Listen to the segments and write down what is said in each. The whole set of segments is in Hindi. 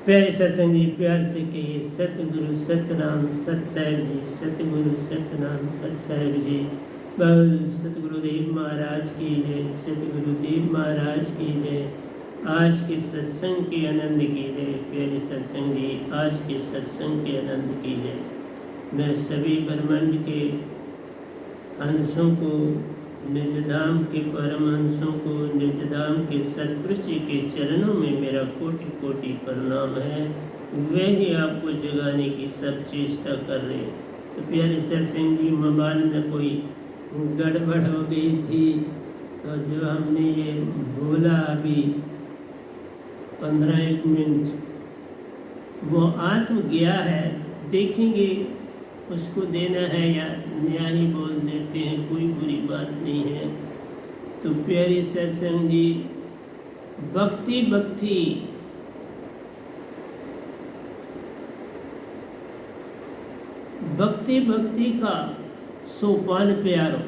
प्यारे सत्संग जी, प्यार से कहिए सतगुरु सतनाम सत साहिब जी, सतगुरु सतनाम सत साहिब जी। बोल सतगुरुदेव महाराज की जय, सतगुरुदेव महाराज की जय। आज के सत्संग के आनंद की जय। प्यारे सत्संग जी, आज के सत्संग के आनंद की जय। मैं सभी ब्रह्मांड के अंशों को, निजधाम के परमहंसों को, निजधाम के सतपुरुष जी के चरणों में मेरा कोटि कोटि प्रणाम है। वे ही आपको जगाने की सब चेष्टा कर रहे हैं। तो प्यारे सत्संग जी, मोबाइल में कोई गड़बड़ हो गई थी, तो जो हमने ये बोला अभी 15-1 मिनट, वो आ तो गया है, देखेंगे उसको देना है या नया ही बोल देते हैं, कोई बुरी बात नहीं है। तो प्यारे सत्संग जी, भक्ति भक्ति भक्ति भक्ति का सोपान प्यारो,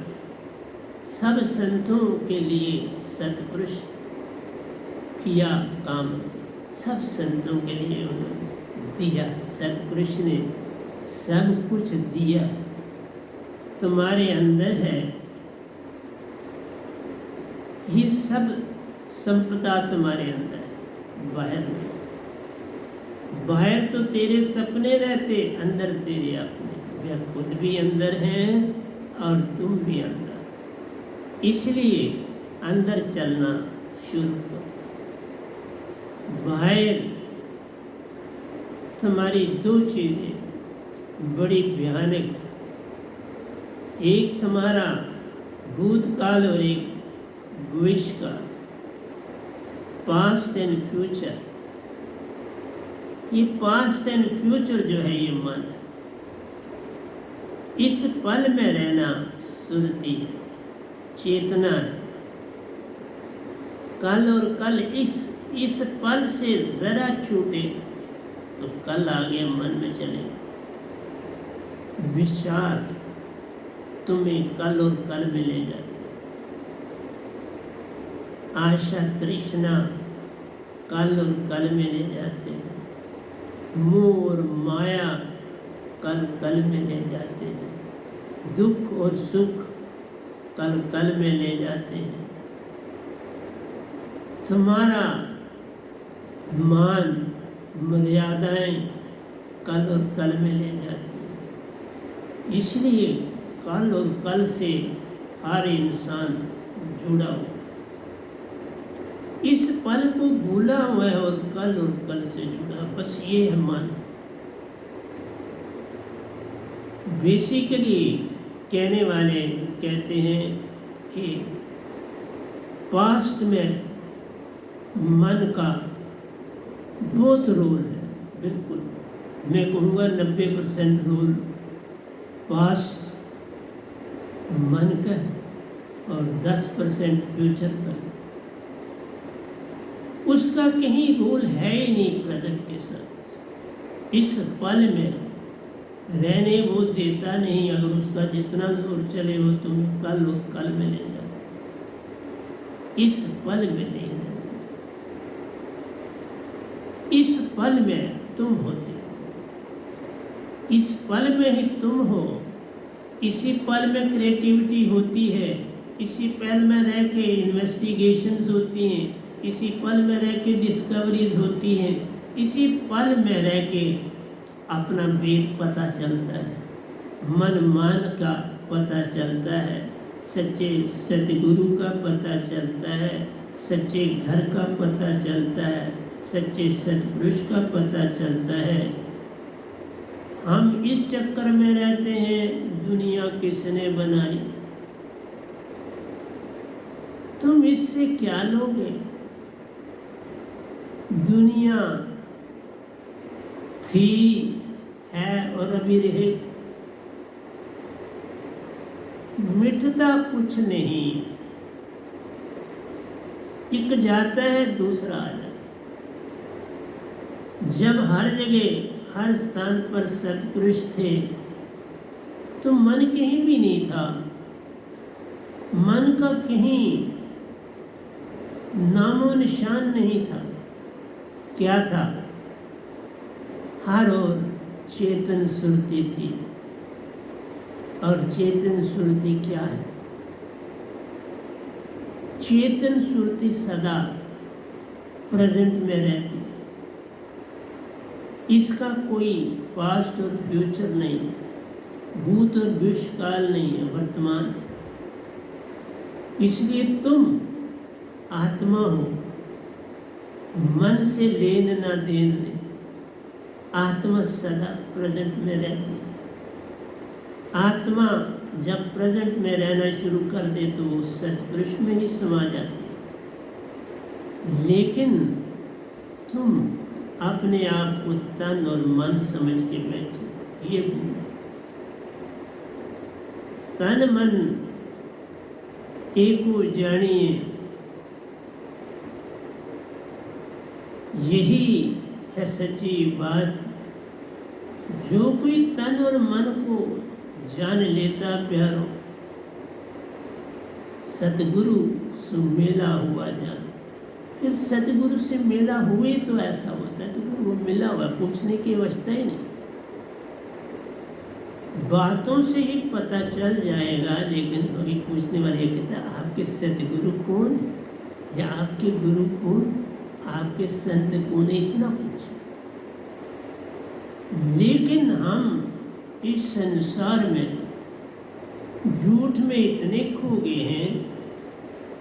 सब संतों के लिए सतपुरुष किया काम, सब संतों के लिए उन्होंने दिया, सतपुरुष ने सब कुछ दिया। तुम्हारे अंदर है ये सब संपदा, तुम्हारे अंदर है, बाहर नहीं। बाहर तो तेरे सपने रहते, अंदर तेरे अपने। वे खुद भी अंदर हैं और तुम भी अंदर, इसलिए अंदर चलना शुरू करो। बाहर तुम्हारी दो चीजें बड़ी भयानक, एक तुम्हारा भूतकाल और एक भविष्य का, पास्ट एंड फ्यूचर। ये पास्ट एंड फ्यूचर जो है ये मन है, इस पल में रहना सुरती है, चेतना है। कल और कल इस पल से जरा छूटे तो कल आगे मन में चले। विचार तुम्हें कल और कल में ले जाते, आशा तृष्णा कल और कल में ले जाते हैं, मोह और माया कल कल में ले जाते हैं, दुख और सुख कल कल में ले जाते हैं। तुम्हारा मान मर्यादाएं कल और कल में ले जाती हैं। इसलिए कल और कल से हर इंसान जुड़ा हुआ, इस पल को भूला हुआ है और कल और कल से जुड़ा, बस ये है मन। बेसिकली कहने वाले कहते हैं कि पास्ट में मन का बहुत रोल है, बिल्कुल मैं कहूँगा 90% रोल पास्ट मन का है और 10% फ्यूचर का। उसका कहीं रोल है ही नहीं प्रेजेंट के साथ। इस पल में रहने वो देता नहीं, अगर उसका जितना जोर चले वो तुम्हें कल और कल में ले जाए। इस पल में नहीं रहना, इस पल में तुम होते हो, इस पल में ही तुम हो। इसी पल में क्रिएटिविटी होती है, इसी पल में रह के इन्वेस्टिगेशंस होती हैं, इसी पल में रह के डिस्कवरीज होती हैं, इसी पल में रह के अपना वेद पता चलता है, मन मान का पता चलता है, सच्चे सतगुरु का पता चलता है, सच्चे घर का पता चलता है, सच्चे सतपुरुष का पता चलता है। हम इस चक्कर में रहते हैं, दुनिया किसने बनाई, तुम इससे क्या लोगे। दुनिया थी, है और अभी रहे, मिटता कुछ नहीं, एक जाता है दूसरा आ जाता। जब हर जगह हर स्थान पर सतपुरुष थे तो मन कहीं भी नहीं था, मन का कहीं नामो निशान नहीं था। क्या था? हर ओर चेतन सुरती थी। और चेतन सुरती क्या है? चेतन सुरती सदा प्रेजेंट में रहती है। इसका कोई पास्ट और फ्यूचर नहीं, भूत और भविष्यकाल नहीं है, वर्तमान। इसलिए तुम आत्मा हो, मन से लेन ना देन नहीं। आत्मा सदा प्रेजेंट में रहती है। आत्मा जब प्रेजेंट में रहना शुरू कर दे तो वो सत्पुरुष में ही समा जाती है। लेकिन तुम अपने आप को तन और मन समझ के बैठे, ये भूल। तन मन एक को जानिए, यही है सच्ची बात। जो कोई तन और मन को जान लेता प्यारो, सतगुरु से मेला हुआ जान। फिर सतगुरु से मेला हुए तो ऐसा होता है, तो वो मिला हुआ, पूछने की अवस्था ही नहीं। बातों से ही पता चल जाएगा। लेकिन अभी पूछने वाले कहता है आपके सतगुरु कौन है, या आपके गुरु कौन है, आपके संत कौन है, इतना पूछे। लेकिन हम इस संसार में झूठ में इतने खो गए हैं,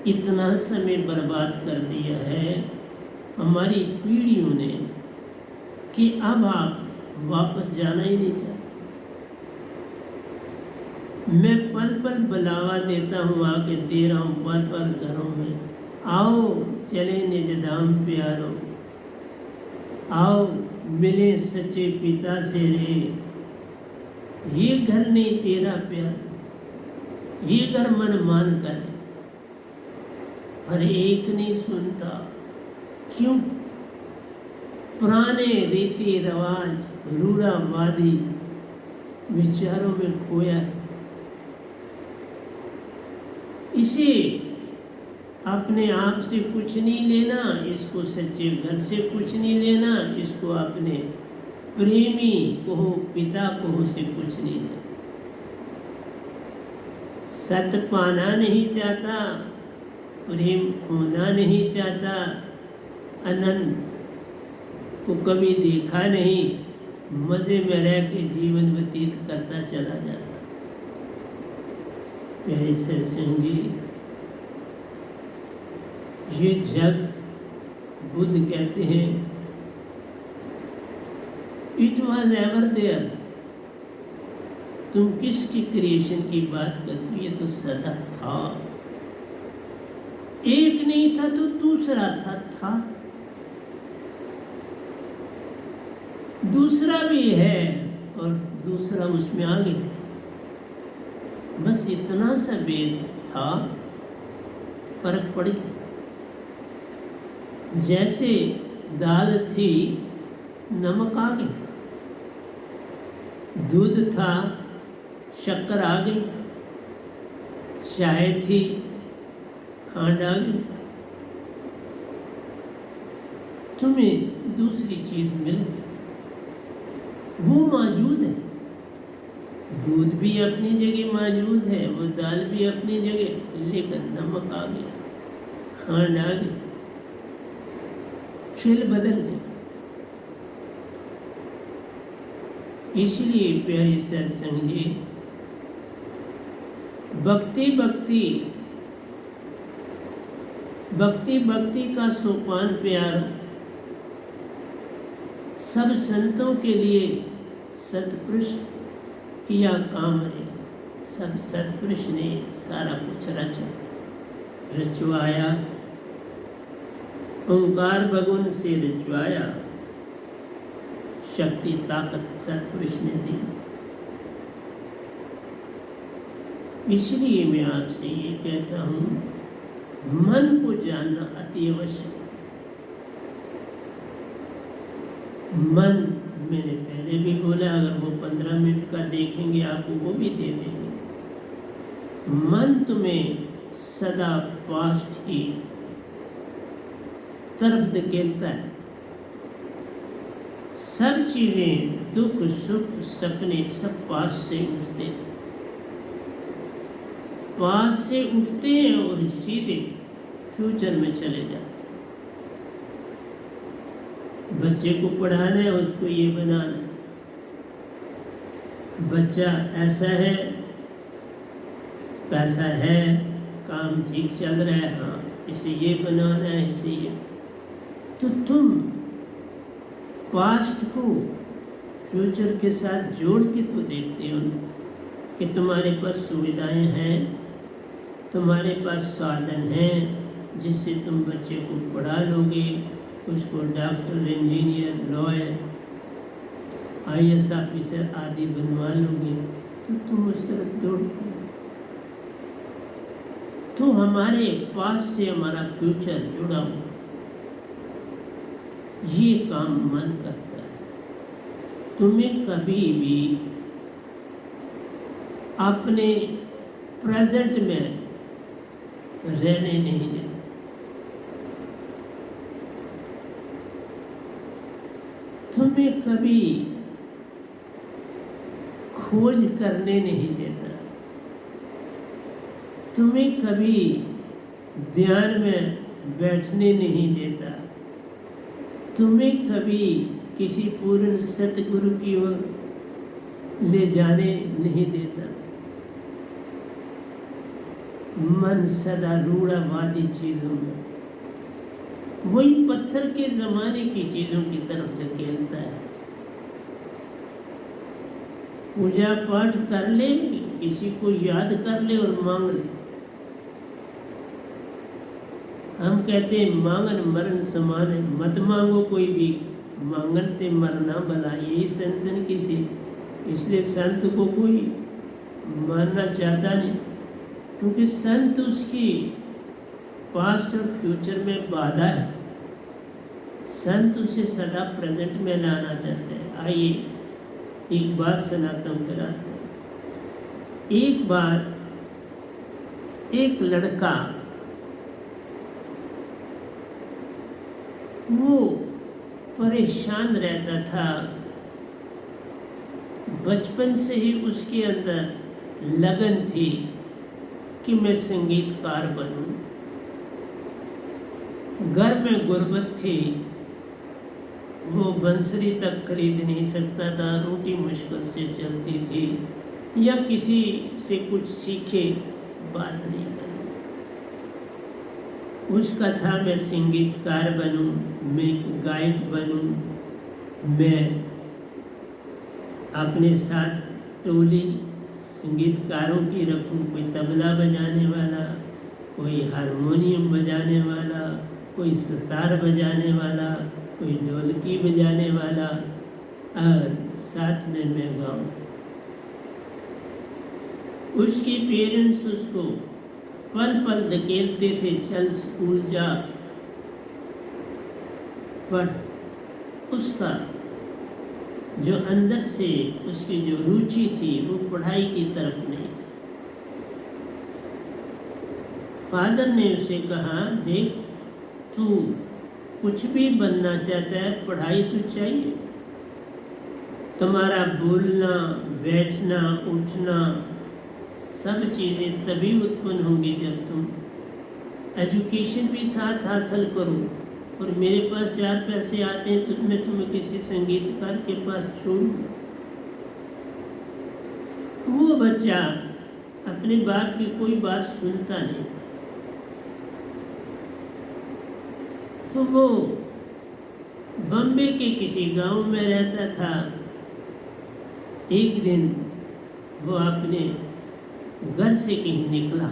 इतना समय बर्बाद कर दिया है हमारी पीढ़ियों ने कि अब आप वापस जाना ही नहीं चाहते। मैं पल पल बुलावा देता हूँ, आके दे रहा हूँ पल पल घरों में, आओ चले निज धाम प्यारो, आओ मिले सच्चे पिता से रे। ये घर नहीं तेरा प्यार, ये घर मन मान कर, पर एक नहीं सुनता। क्यों? पुराने रीति रिवाज रूढ़ावादी विचारों में खोया है। इसे अपने आप से कुछ नहीं लेना, इसको सच्चे घर से कुछ नहीं लेना, इसको अपने प्रेमी कहो, पिता कहो से कुछ नहीं लेना। सत पाना नहीं चाहता, प्रेम होना नहीं चाहता, आनंद को कभी देखा नहीं, मजे में रह के जीवन व्यतीत करता चला जाता। प्यारे सत्संग जी, ये जग बुद्ध कहते हैं इट वॉज एवर देयर। तुम किसकी क्रिएशन की बात करती हो? ये तो सदा था। एक नहीं था तो दूसरा था। दूसरा भी है और दूसरा उसमें आ गया। बस इतना सा भेद था, फर्क पड़ गया। जैसे दाल थी, नमक आ गया, दूध था, शक्कर आ गई, चाय थी, खंड आ गई। तुम्हें दूसरी चीज मिल गई, वो मौजूद है। दूध भी अपनी जगह मौजूद है, वो दाल भी अपनी जगह, लेकिन नमक आ गया, खंड आ गई, खेल बदल गए। इसलिए प्यारे सत्संग जी, भक्ति भक्ति का सोपान प्यार सब संतों के लिए सतपुरुष किया काम है। सब सतपुरुष ने सारा कुछ रचवाया, ओंकार भगवान से रचवाया, शक्ति ताकत सतपुरुष ने दी। इसलिए मैं आपसे ये कहता हूँ, मन को जानना अति आवश्यक। मन, मैंने पहले भी बोला, अगर वो 15 मिनट का देखेंगे आपको वो भी दे देंगे। मन तुम्हें सदा पास्ट की तरफ धकेलता है, सब चीज़ें, दुख सुख सपने सब पास से उठते हैं, पास से उठते हैं और सीधे फ्यूचर में चले जाते। बच्चे को पढ़ाना है, उसको ये बनाना है, बच्चा ऐसा है, पैसा है, काम ठीक चल रहा है, हाँ इसे ये बनाना है, इसे ये। तो तुम पास्ट को फ्यूचर के साथ जोड़ के तो देखते हो कि तुम्हारे पास सुविधाएं हैं, तुम्हारे पास साधन हैं जिससे तुम बच्चे को पढ़ा लोगे, उसको doctor, engineer, lawyer, IAS officer आदि बनवा लोगे, तो तुम उस तरफ दौड़ते हो। तो हमारे पास से हमारा फ्यूचर जुड़ा हुआ, ये काम मन करता है। तुम्हें कभी भी अपने प्रेजेंट में रहने नहीं देता। तुम्हें कभी खोज करने नहीं देता, तुम्हें कभी ध्यान में बैठने नहीं देता, तुम्हें कभी किसी पूर्ण सतगुरु की ओर ले जाने नहीं देता। मन सदा रूढ़ावादी चीजों में, वही पत्थर के जमाने की चीजों की तरफ धकेलता है। पूजा पाठ कर ले, किसी को याद कर ले और मांग ले। हम कहते हैं मांगन मरण समान है, मत मांगो कोई भी, मांगन ते मरना भला, यही संतन की सी। इसलिए संत को कोई मानना चाहता नहीं, क्योंकि संत उसकी पास्ट और फ्यूचर में बाधा है। संत उसे सदा प्रेजेंट में लाना चाहते हैं। आइए एक बात सुनाता हूँ फिर आते हैं। एक बार एक लड़का, वो परेशान रहता था, बचपन से ही उसके अंदर लगन थी कि मैं संगीतकार बनूं। घर में गुर्बत थी, वो बंसरी तक खरीद नहीं सकता था, रोटी मुश्किल से चलती थी, या किसी से कुछ सीखे बात नहीं करनी। उसका था मैं संगीतकार बनूं, मैं गायक बनूं, मैं अपने साथ टोली संगीतकारों की रखूं, कोई तबला बजाने वाला, कोई हारमोनियम बजाने वाला, कोई सितार बजाने वाला, कोई ढोलकी बजाने वाला, और साथ में मैं गाऊं। उसके पेरेंट्स उसको पल पल धकेलते थे, चल स्कूल जा, पर उसका जो अंदर से उसकी जो रुचि थी वो पढ़ाई की तरफ नहीं थी। फादर ने उसे कहा, देख तू कुछ भी बनना चाहता है, पढ़ाई तो चाहिए। तुम्हारा बोलना, बैठना, उठना, सब चीज़ें तभी उत्पन्न होंगी जब तुम एजुकेशन भी साथ हासिल करो। और मेरे पास 4 पैसे आते हैं तो मैं तुम्हें किसी संगीतकार के पास छोड़ूं। वो बच्चा अपने बाप की कोई बात सुनता नहीं था, तो वो बम्बे के किसी गांव में रहता था। एक दिन वो अपने घर से कहीं निकला,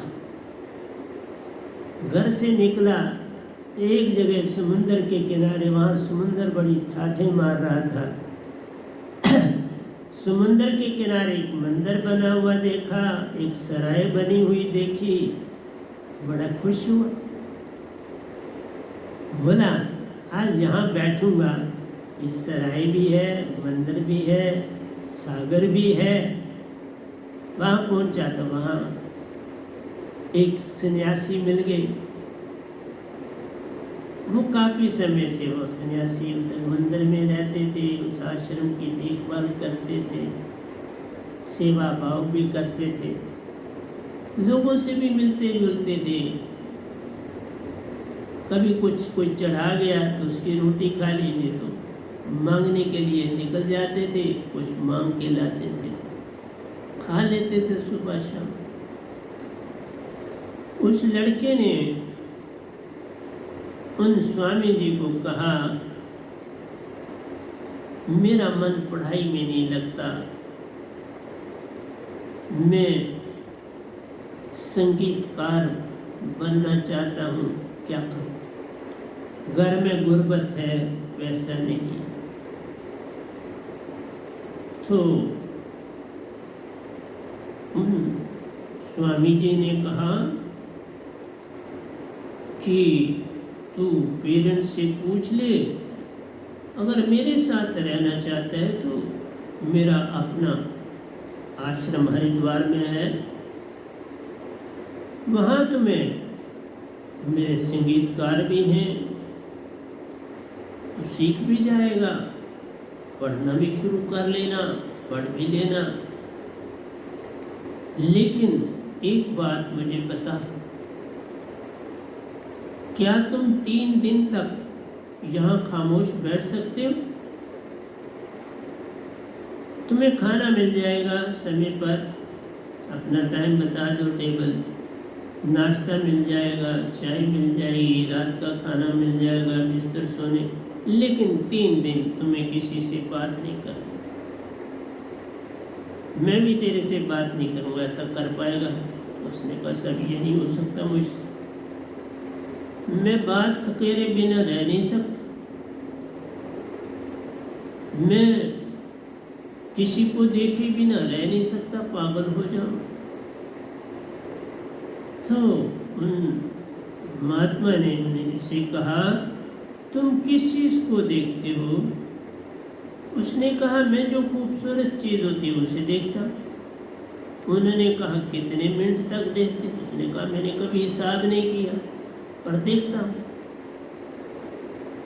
घर से निकला एक जगह समुंदर के किनारे, वहाँ समुंदर बड़ी ठाठे मार रहा था। समुंदर के किनारे एक मंदिर बना हुआ देखा, एक सराय बनी हुई देखी, बड़ा खुश हुआ। बोला आज यहाँ बैठूंगा, इस सराय भी है, मंदिर भी है, सागर भी है। वहाँ पहुँचा तो वहाँ एक सन्यासी मिल गए। वो काफ़ी समय से वो सन्यासी उधर मंदिर में रहते थे, उस आश्रम की देखभाल करते थे, सेवा भाव भी करते थे, लोगों से भी मिलते जुलते थे। कभी कुछ कोई चढ़ा गया तो उसकी रोटी खा ली, नहीं तो मांगने के लिए निकल जाते थे, कुछ मांग के लाते थे, खा लेते थे सुबह शाम। उस लड़के ने उन स्वामी जी को कहा, मेरा मन पढ़ाई में नहीं लगता, मैं संगीतकार बनना चाहता हूँ, क्या करूँ? घर में गुर्बत है, वैसा नहीं। तो स्वामी जी ने कहा कि तू पेरेंट्स से पूछ ले, अगर मेरे साथ रहना चाहता है तो मेरा अपना आश्रम हरिद्वार में है, वहाँ तुम्हें मेरे संगीतकार भी हैं, तो सीख भी जाएगा, पढ़ना भी शुरू कर लेना, पढ़ भी लेना। लेकिन एक बात मुझे बता, क्या तुम 3 दिन तक यहाँ खामोश बैठ सकते हो? तुम्हें खाना मिल जाएगा समय पर, अपना टाइम बता दो, टेबल, नाश्ता मिल जाएगा, चाय मिल जाएगी, रात का खाना मिल जाएगा, बिस्तर सोने, लेकिन 3 दिन तुम्हें किसी से बात नहीं करनी। मैं भी तेरे से बात नहीं करूँगा, ऐसा कर पाएगा? उसने कहा, सब ये नहीं हो सकता मुझसे, मैं बात करे बिना रह नहीं सकता, मैं किसी को देखे बिना रह नहीं सकता, पागल हो जाऊं। तो महात्मा ने उनसे कहा, तुम किस चीज़ को देखते हो? उसने कहा, मैं जो खूबसूरत चीज़ होती है उसे देखता। उन्होंने कहा, कितने मिनट तक देखते? उसने कहा, मैंने कभी हिसाब नहीं किया, पर देखता हूँ।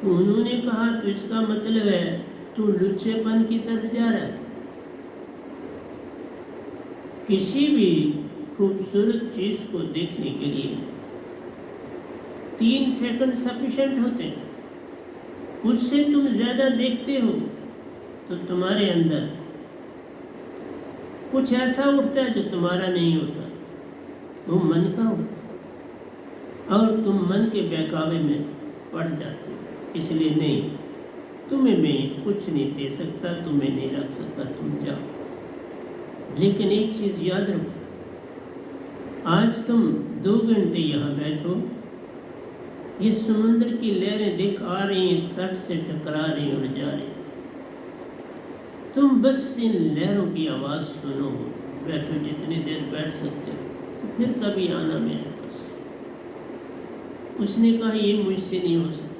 तो उन्होंने कहा, तो इसका मतलब है तू लुच्चेपन की तरफ जा रहा है। किसी भी खूबसूरत चीज को देखने के लिए 3 सेकंड सफिशिएंट होते हैं। उससे तुम ज्यादा देखते हो तो तुम्हारे अंदर कुछ ऐसा उठता है जो तुम्हारा नहीं होता, वो मन का होता, और तुम मन के बहकावे में पड़ जाते हो। इसलिए नहीं, तुम्हें मैं कुछ नहीं दे सकता, तुम्हें नहीं रख सकता, तुम जाओ। लेकिन एक चीज़ याद रखो, आज तुम 2 घंटे यहाँ बैठो, ये समुद्र की लहरें देख आ रही हैं, तट से टकरा रही और जा रही, तुम बस इन लहरों की आवाज़ सुनो, बैठो, जितनी देर बैठ सकते हो, फिर कभी आना मेरे पास। उसने कहा, ये मुझसे नहीं हो सकता,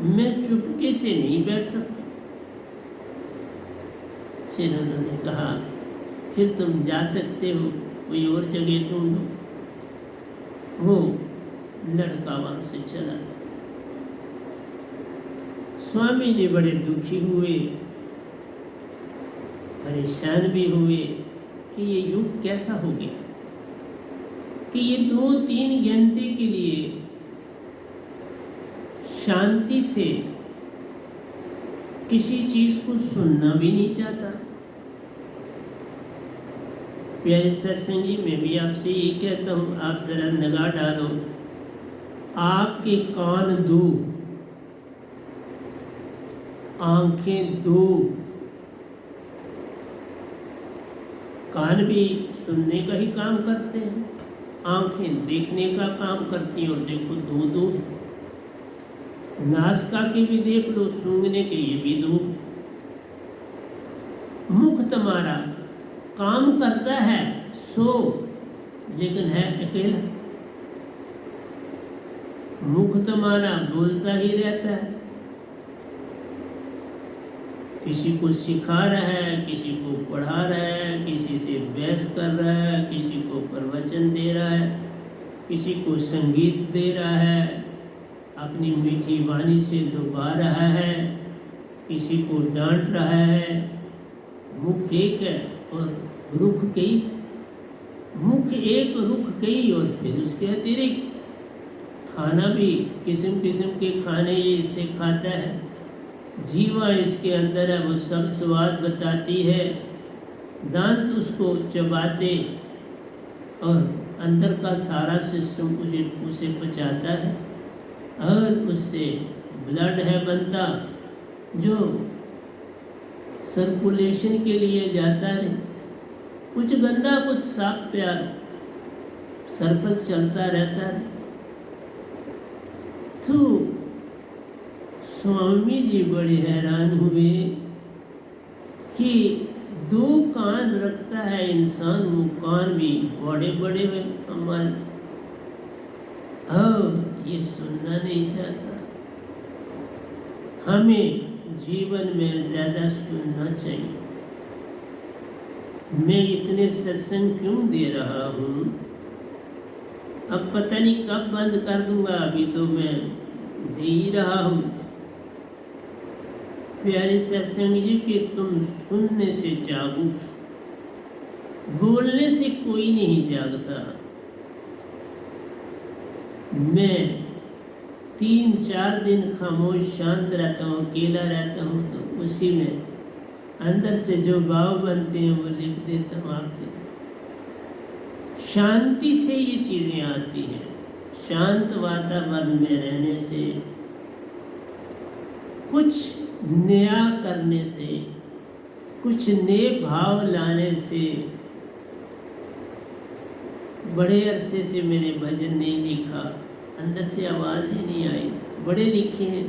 मैं चुपके से नहीं बैठ सकता। फिर उन्होंने कहा, फिर तुम जा सकते हो, कोई और जगह ढूंढो। वो लड़का वहां से चला गया। स्वामी जी बड़े दुखी हुए, परेशान भी हुए कि ये युग कैसा हो गया कि ये 2-3 घंटे के लिए शांति से किसी चीज को सुनना भी नहीं चाहता। प्यारे सत्संगी, मैं भी आपसे ये कहता हूँ, आप जरा निगाह डालो, आपके कान 2, आंखें 2, कान भी सुनने का ही काम करते हैं, आंखें देखने का काम करती हैं, और देखो 2 है। नासिका के भी देख लो, सूंघने के ये भी 2। मुख तुम्हारा काम करता है 100, लेकिन है अकेला। मुख तुम्हारा बोलता ही रहता है, किसी को सिखा रहा है, किसी को पढ़ा रहा है, किसी से बहस कर रहा है, किसी को प्रवचन दे रहा है, किसी को संगीत दे रहा है, अपनी मीठी वाणी से लुभा रहा है, किसी को डांट रहा है। मुख एक है और रुख कई, मुख एक रुख कई, और फिर उसके अतिरिक्त खाना भी किस्म किस्म के खाने ये इससे खाता है। जीवा इसके अंदर है, वो सब स्वाद बताती है। दांत उसको चबाते और अंदर का सारा सिस्टम उसे पचाता है, और उससे ब्लड है बनता जो सर्कुलेशन के लिए जाता है। कुछ गंदा कुछ साफ प्यार सर्कल चलता रहता है। तो स्वामी जी बड़े हैरान हुए कि 2 कान रखता है इंसान, वो कान भी बड़े बड़े हुए हमारे, अब ये सुनना नहीं चाहता। हमें जीवन में ज़्यादा सुनना चाहिए। मैं इतने सत्संग क्यों दे रहा हूँ, अब पता नहीं कब बंद कर दूंगा, अभी तो मैं दे ही रहा हूँ। प्यारे सत्संग जी कि तुम सुनने से जागो, बोलने से कोई नहीं जागता। मैं 3-4 दिन खामोश शांत रहता हूँ, अकेला रहता हूँ, तो उसी में अंदर से जो भाव बनते हैं वो लिख देता हूँ आपके लिए। शांति से ये चीज़ें आती हैं, शांत वातावरण में रहने से, कुछ नया करने से, कुछ नए भाव लाने से। बड़े अरसे से मैंने भजन नहीं लिखा, अंदर से आवाज़ ही नहीं आई। बड़े लिखे हैं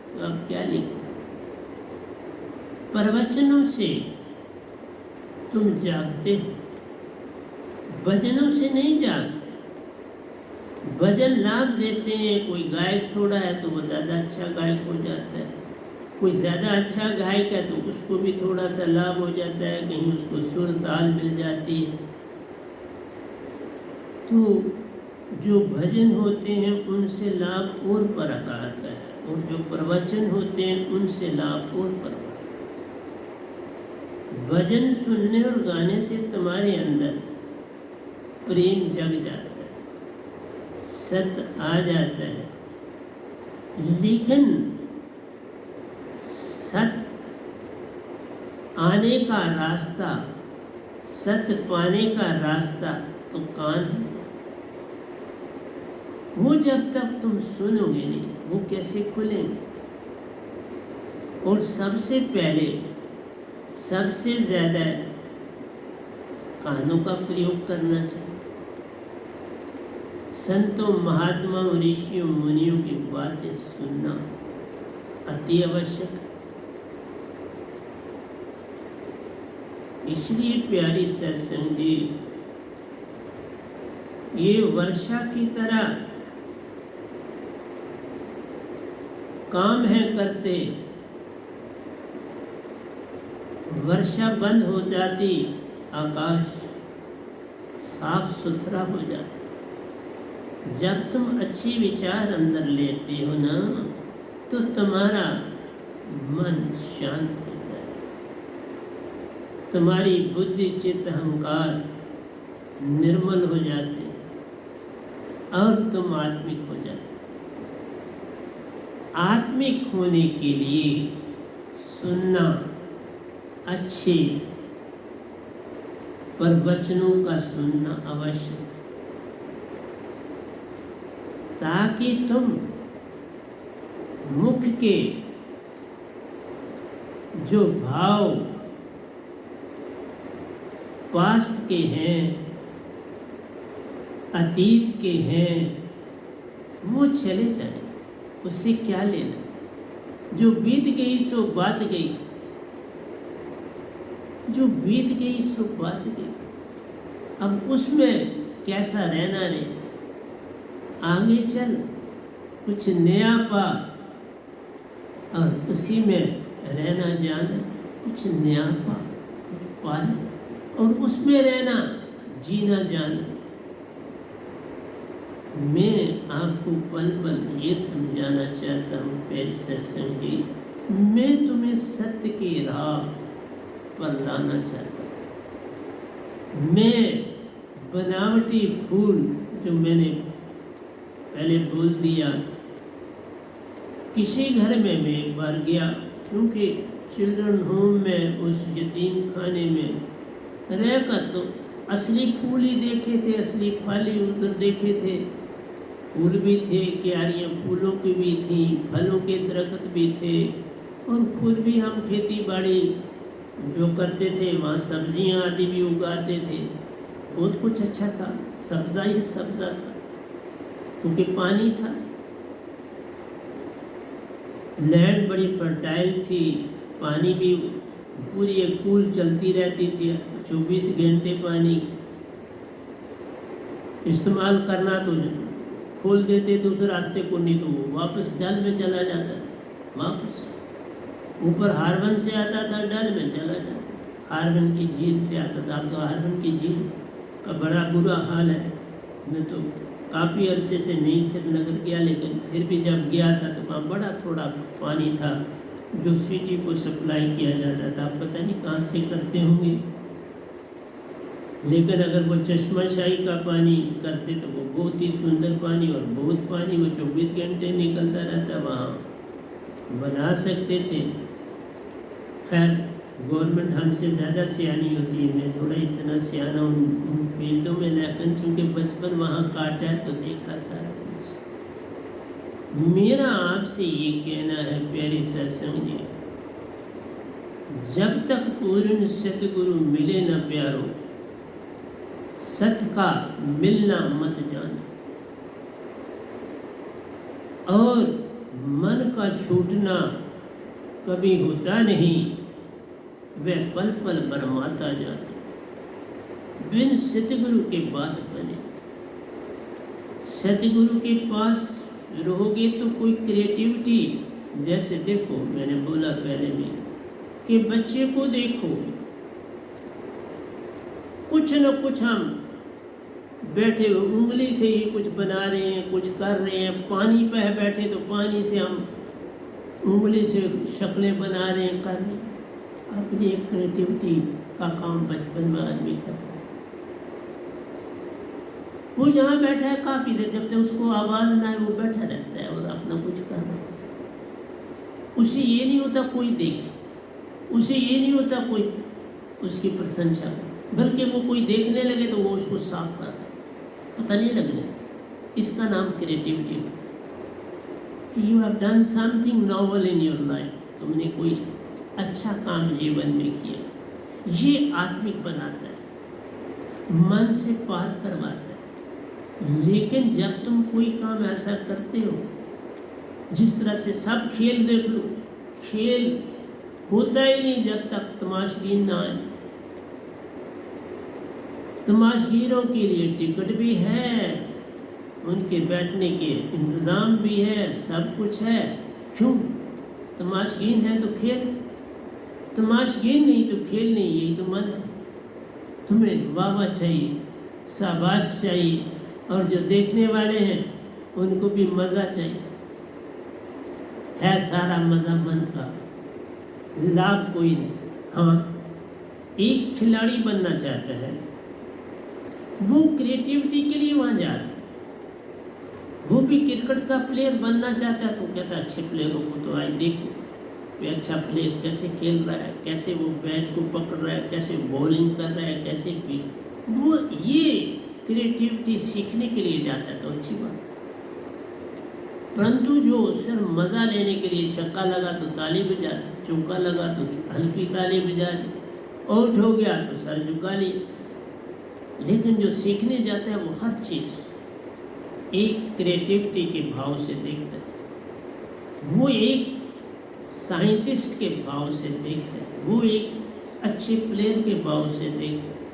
तो अब क्या लिखें। प्रवचनों से तुम जागते हो, भजनों से नहीं जागते। भजन लाभ देते हैं, कोई गायक थोड़ा है तो वो ज़्यादा अच्छा गायक हो जाता है, कोई ज़्यादा अच्छा गायक है तो उसको भी थोड़ा सा लाभ हो जाता है, कहीं उसको सुर ताल मिल जाती है। तो जो भजन होते हैं उनसे लाभ और फर्क आता है, और जो प्रवचन होते हैं उनसे लाभ और फर्क। भजन सुनने और गाने से तुम्हारे अंदर प्रेम जग जाता है, सत्य आ जाता है। लेकिन सत्य आने का रास्ता, सत्य पाने का रास्ता तो कान है। वो जब तक तुम सुनोगे नहीं, वो कैसे खुलेंगे। और सबसे पहले सबसे ज़्यादा कानों का प्रयोग करना चाहिए। संतों, महात्मा, ऋषियों, मुनियों की बातें सुनना अति आवश्यक है। इसलिए प्यारी सत्संग जी, ये वर्षा की तरह काम है करते। वर्षा बंद हो जाती, आकाश साफ सुथरा हो जाता। जब तुम अच्छे विचार अंदर लेते हो ना, तो तुम्हारा मन शांत होता है, तुम्हारी बुद्धि चित्त अहंकार निर्मल हो जाते हैं और तुम आत्मिक हो जाते। आत्मिक होने के लिए सुनना, अच्छे प्रवचनों का सुनना आवश्यक, ताकि तुम मुख के जो भाव पास्ट के हैं, अतीत के हैं, वो चले जाएं। उससे क्या लेना, जो बीत गई सो बात गई, जो बीत गई सो बात गई। अब उसमें कैसा रहना रे, आगे चल, कुछ नया पा और उसी में रहना जाना। कुछ नया पा, कुछ पाना और उसमें रहना, जीना जाना। मैं आपको पल पल ये समझाना चाहता हूँ प्यारे सत्संग जी, मैं तुम्हें सत्य की राह पर लाना चाहता हूँ। मैं बनावटी फूल, जो मैंने पहले बोल दिया, किसी घर में मैं एक बार गया, क्योंकि चिल्ड्रन होम में, उस यतीम खाने में रहकर तो असली फूल ही देखे थे, असली फल ही उधर देखे थे। फूल भी थे, क्यारियाँ फूलों की भी थी, फलों के दरख्त भी थे, और खुद भी हम खेती बाड़ी जो करते थे वहाँ सब्जियाँ आदि भी उगाते थे। बहुत कुछ अच्छा था, सब्जा ही सब्जा था, क्योंकि पानी था। लैंड बड़ी फर्टाइल थी, पानी भी पूरी एक कूल चलती रहती थी, 24 घंटे पानी इस्तेमाल करना, तो खोल देते तो उस रास्ते को, नहीं तो वो वापस डल में चला जाता, वापस ऊपर हारवन से आता था, डल में चला जाता, हारवन की झील से आता था। अब तो हारवन की झील का बड़ा बुरा हाल है। मैं तो काफ़ी अरसे से नहीं श्रीनगर गया, लेकिन फिर भी जब गया था तो वहाँ बड़ा थोड़ा पानी था जो सिटी को सप्लाई किया जाता था। पता नहीं कहाँ से करते होंगे, लेकिन अगर वो चश्माशाही का पानी करते तो वो बहुत ही सुंदर पानी, और बहुत पानी वो 24 घंटे निकलता रहता, वहाँ बना सकते थे। खैर, गवर्नमेंट हमसे ज़्यादा सियानी होती है, मैं थोड़ा इतना सियाना उन फील्डों में, लेकिन चूँकि बचपन वहाँ काटा है तो देखा सारा कुछ। मेरा आपसे ये कहना है प्यारे सत्संग जी, जब तक पूर्ण सतगुरु मिले न प्यारो, सत्य का मिलना मत जाना, और मन का छूटना कभी होता नहीं, वह पल पल बरमाता जाता। बिन सतगुरु के बात बने, सतगुरु के पास रहोगे तो कोई क्रिएटिविटी, जैसे देखो मैंने बोला पहले भी कि बच्चे को देखो, कुछ न कुछ हम बैठे हो उंगली से ही कुछ बना रहे हैं, कुछ कर रहे हैं। पानी पे बैठे तो पानी से हम उंगली से शक्लें बना रहे हैं, कर रहे हैं। अपनी एक क्रिएटिविटी का काम बचपन में आदमी करता है। वो जहाँ बैठा है काफ़ी देर, जब तक उसको आवाज़ ना आए वो बैठा रहता है और अपना कुछ कर रहा है। उसे ये नहीं होता कोई देखे, उसे ये नहीं होता कोई उसकी प्रशंसा करे, बल्कि वो कोई देखने लगे तो वो उसको साफ कर रहा है, पता नहीं लगने। इसका नाम क्रिएटिविटी होता है। You have done something novel in your life, तुमने कोई अच्छा काम जीवन में किया। ये आत्मिक बनाता है, मन से पार करवाता है। लेकिन जब तुम कोई काम ऐसा करते हो, जिस तरह से सब खेल देख लो, खेल होता ही नहीं जब तक तमाशगीर ना आए। तमाशगीरों के लिए टिकट भी है, उनके बैठने के इंतज़ाम भी है, सब कुछ है। क्यों? तमाशगीर है तो खेल, तमाशगीर नहीं तो खेल नहीं, यही तो मन है। तुम्हें वाह चाहिए, शाबाश चाहिए, और जो देखने वाले हैं उनको भी मज़ा चाहिए। है सारा मज़ा मन का, लाभ कोई नहीं। हाँ, एक खिलाड़ी बनना चाहता है, वो क्रिएटिविटी के लिए वहाँ जा रहा है। वो भी क्रिकेट का प्लेयर बनना चाहता है तो कहता है अच्छे प्लेयरों को तो आज देखो, वे अच्छा प्लेयर कैसे खेल रहा है, कैसे वो बैट को पकड़ रहा है, कैसे बॉलिंग कर रहा है, कैसे फील्ड। वो ये क्रिएटिविटी सीखने के लिए जाता है तो अच्छी बात है। परंतु जो सिर्फ मज़ा लेने के लिए छक्का लगा तो ताली बजा दी, चौका लगा तो हल्की ताली बजा दी, आउट हो गया तो सर झुका लिया। लेकिन जो सीखने जाता है वो हर चीज़ एक क्रिएटिविटी के भाव से देखता है, वो एक साइंटिस्ट के भाव से देखता है, वो एक अच्छे प्लेयर के भाव से देखता है।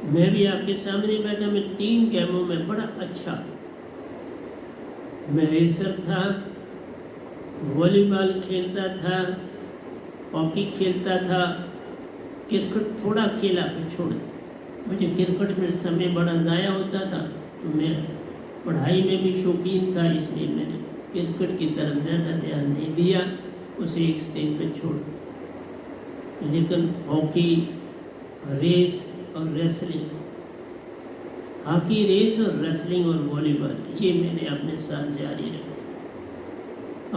मैं भी आपके सामने बैठा, मैं 3 गेमों में बड़ा अच्छा, मैं रेसर था, वॉलीबॉल खेलता था, हॉकी खेलता था, क्रिकेट थोड़ा खेला फिर छोड़ दिया। मुझे क्रिकेट में समय बड़ा ज़ाया होता था, तो मैं पढ़ाई में भी शौकीन था, इसलिए मैंने क्रिकेट की तरफ ज़्यादा ध्यान नहीं दिया, उसे एक स्टेज पे छोड़। लेकिन हॉकी, रेस और रेसलिंग, हॉकी, रेस और रेसलिंग और वॉलीबॉल, ये मैंने अपने साथ जारी रखा।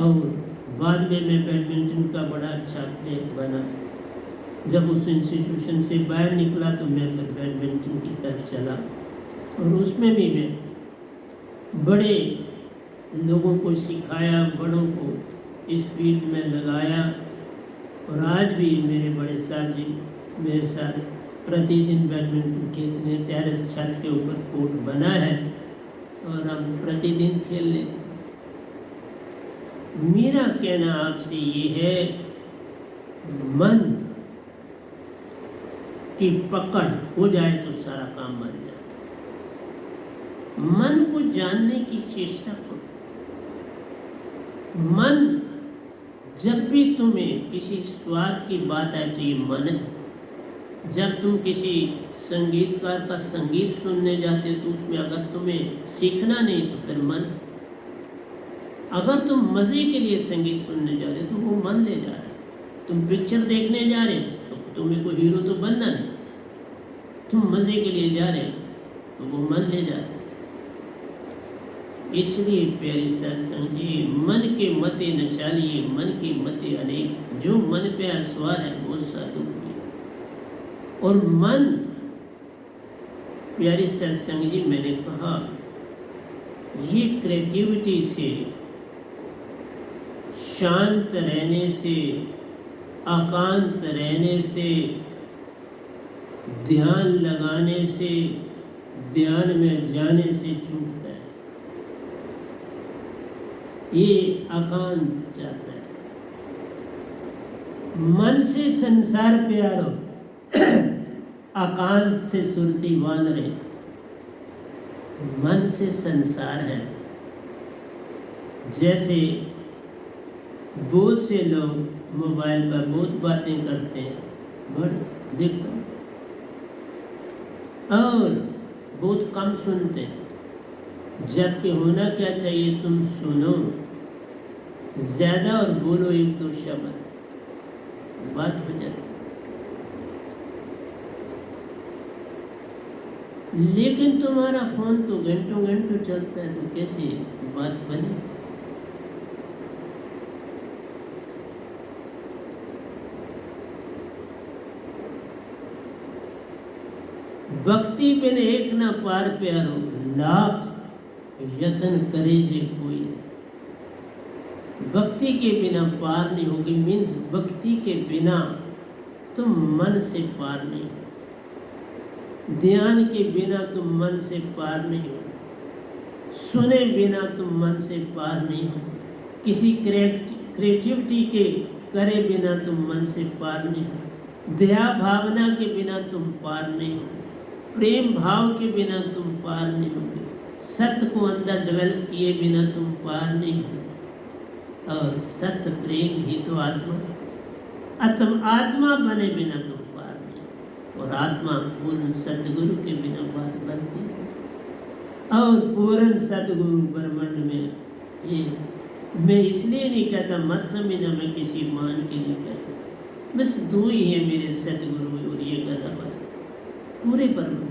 और बाद में मैं बैडमिंटन का बड़ा अच्छा प्लेयर बना। जब उस इंस्टीट्यूशन से बाहर निकला तो मैं फिर बैडमिंटन की तरफ चला, और उसमें भी मैं बड़े लोगों को सिखाया, बड़ों को इस फील्ड में लगाया। और आज भी मेरे बड़े साहब जी मेरे साथ प्रतिदिन बैडमिंटन खेलते हैं। टेरेस छत के ऊपर कोर्ट बना है और हम प्रतिदिन खेल लेते हैं। मेरा कहना आपसे ये है, मन की पकड़ हो जाए तो सारा काम बन जाता है। मन को जानने की चेष्टा करो। मन, जब भी तुम्हें किसी स्वाद की बात आए तो ये मन है। जब तुम किसी संगीतकार का संगीत सुनने जाते तो उसमें अगर तुम्हें सीखना नहीं तो फिर मन है। अगर तुम मज़े के लिए संगीत सुनने जा रहे तो वो मन ले जा रहा है। तुम पिक्चर देखने जा रहे तो तुम्हें कोई हीरो तो बनना नहीं, तुम मज़े के लिए जा रहे तो वो मन ले जा रहा है। इसलिए प्यारे सत्संग जी, मन के मते न चालिए, मन के मते अनेक, जो मन पे असवार है वो साधु प्रिय। और मन, प्यारे सत्संग जी, मैंने कहा ये क्रिएटिविटी से, शांत रहने से, एकांत रहने से, ध्यान लगाने से, ध्यान में जाने से छूटता है। ये एकांत चाहता है। मन से संसार प्यारो, एकांत से सुरती वानरे। मन से संसार है। जैसे बहुत से लोग मोबाइल पर बहुत बातें करते हैं, बट देखता हूँ, और बहुत कम सुनते हैं। जबकि होना क्या चाहिए, तुम सुनो ज़्यादा और बोलो एक दो शब्द, बात हो जाती। लेकिन तुम्हारा फोन तो घंटों घंटों चलता है, तो कैसे बात बने? भक्ति बिन एक न पार प्यारो, लाख यत्न करे जे कोई। भक्ति के बिना पार नहीं होगी। मीन्स भक्ति के बिना तुम मन से पार नहीं हो। ध्यान के बिना तुम मन से पार नहीं हो। सुने बिना तुम मन से पार नहीं हो। किसी क्रिएटिविटी के करे बिना तुम मन से पार नहीं हो। दया भावना के बिना तुम पार नहीं हो। प्रेम भाव के बिना तुम पार नहीं होगे। सत्य को अंदर डेवलप किए बिना तुम पार नहीं हो। और सत्य प्रेम ही तो आत्मा है। आत्मा बने बिना तुम पार नहीं। और आत्मा पूर्ण सतगुरु के बिना बात बनती है। और पूर्ण सतगुरु ब्रह्मांड में, ये मैं इसलिए नहीं कहता मत समझना मैं किसी मान के लिए कह सकता। बस दो ही है मेरे सतगुरु, और ये कहता बात पूरे ब्रह्मांड।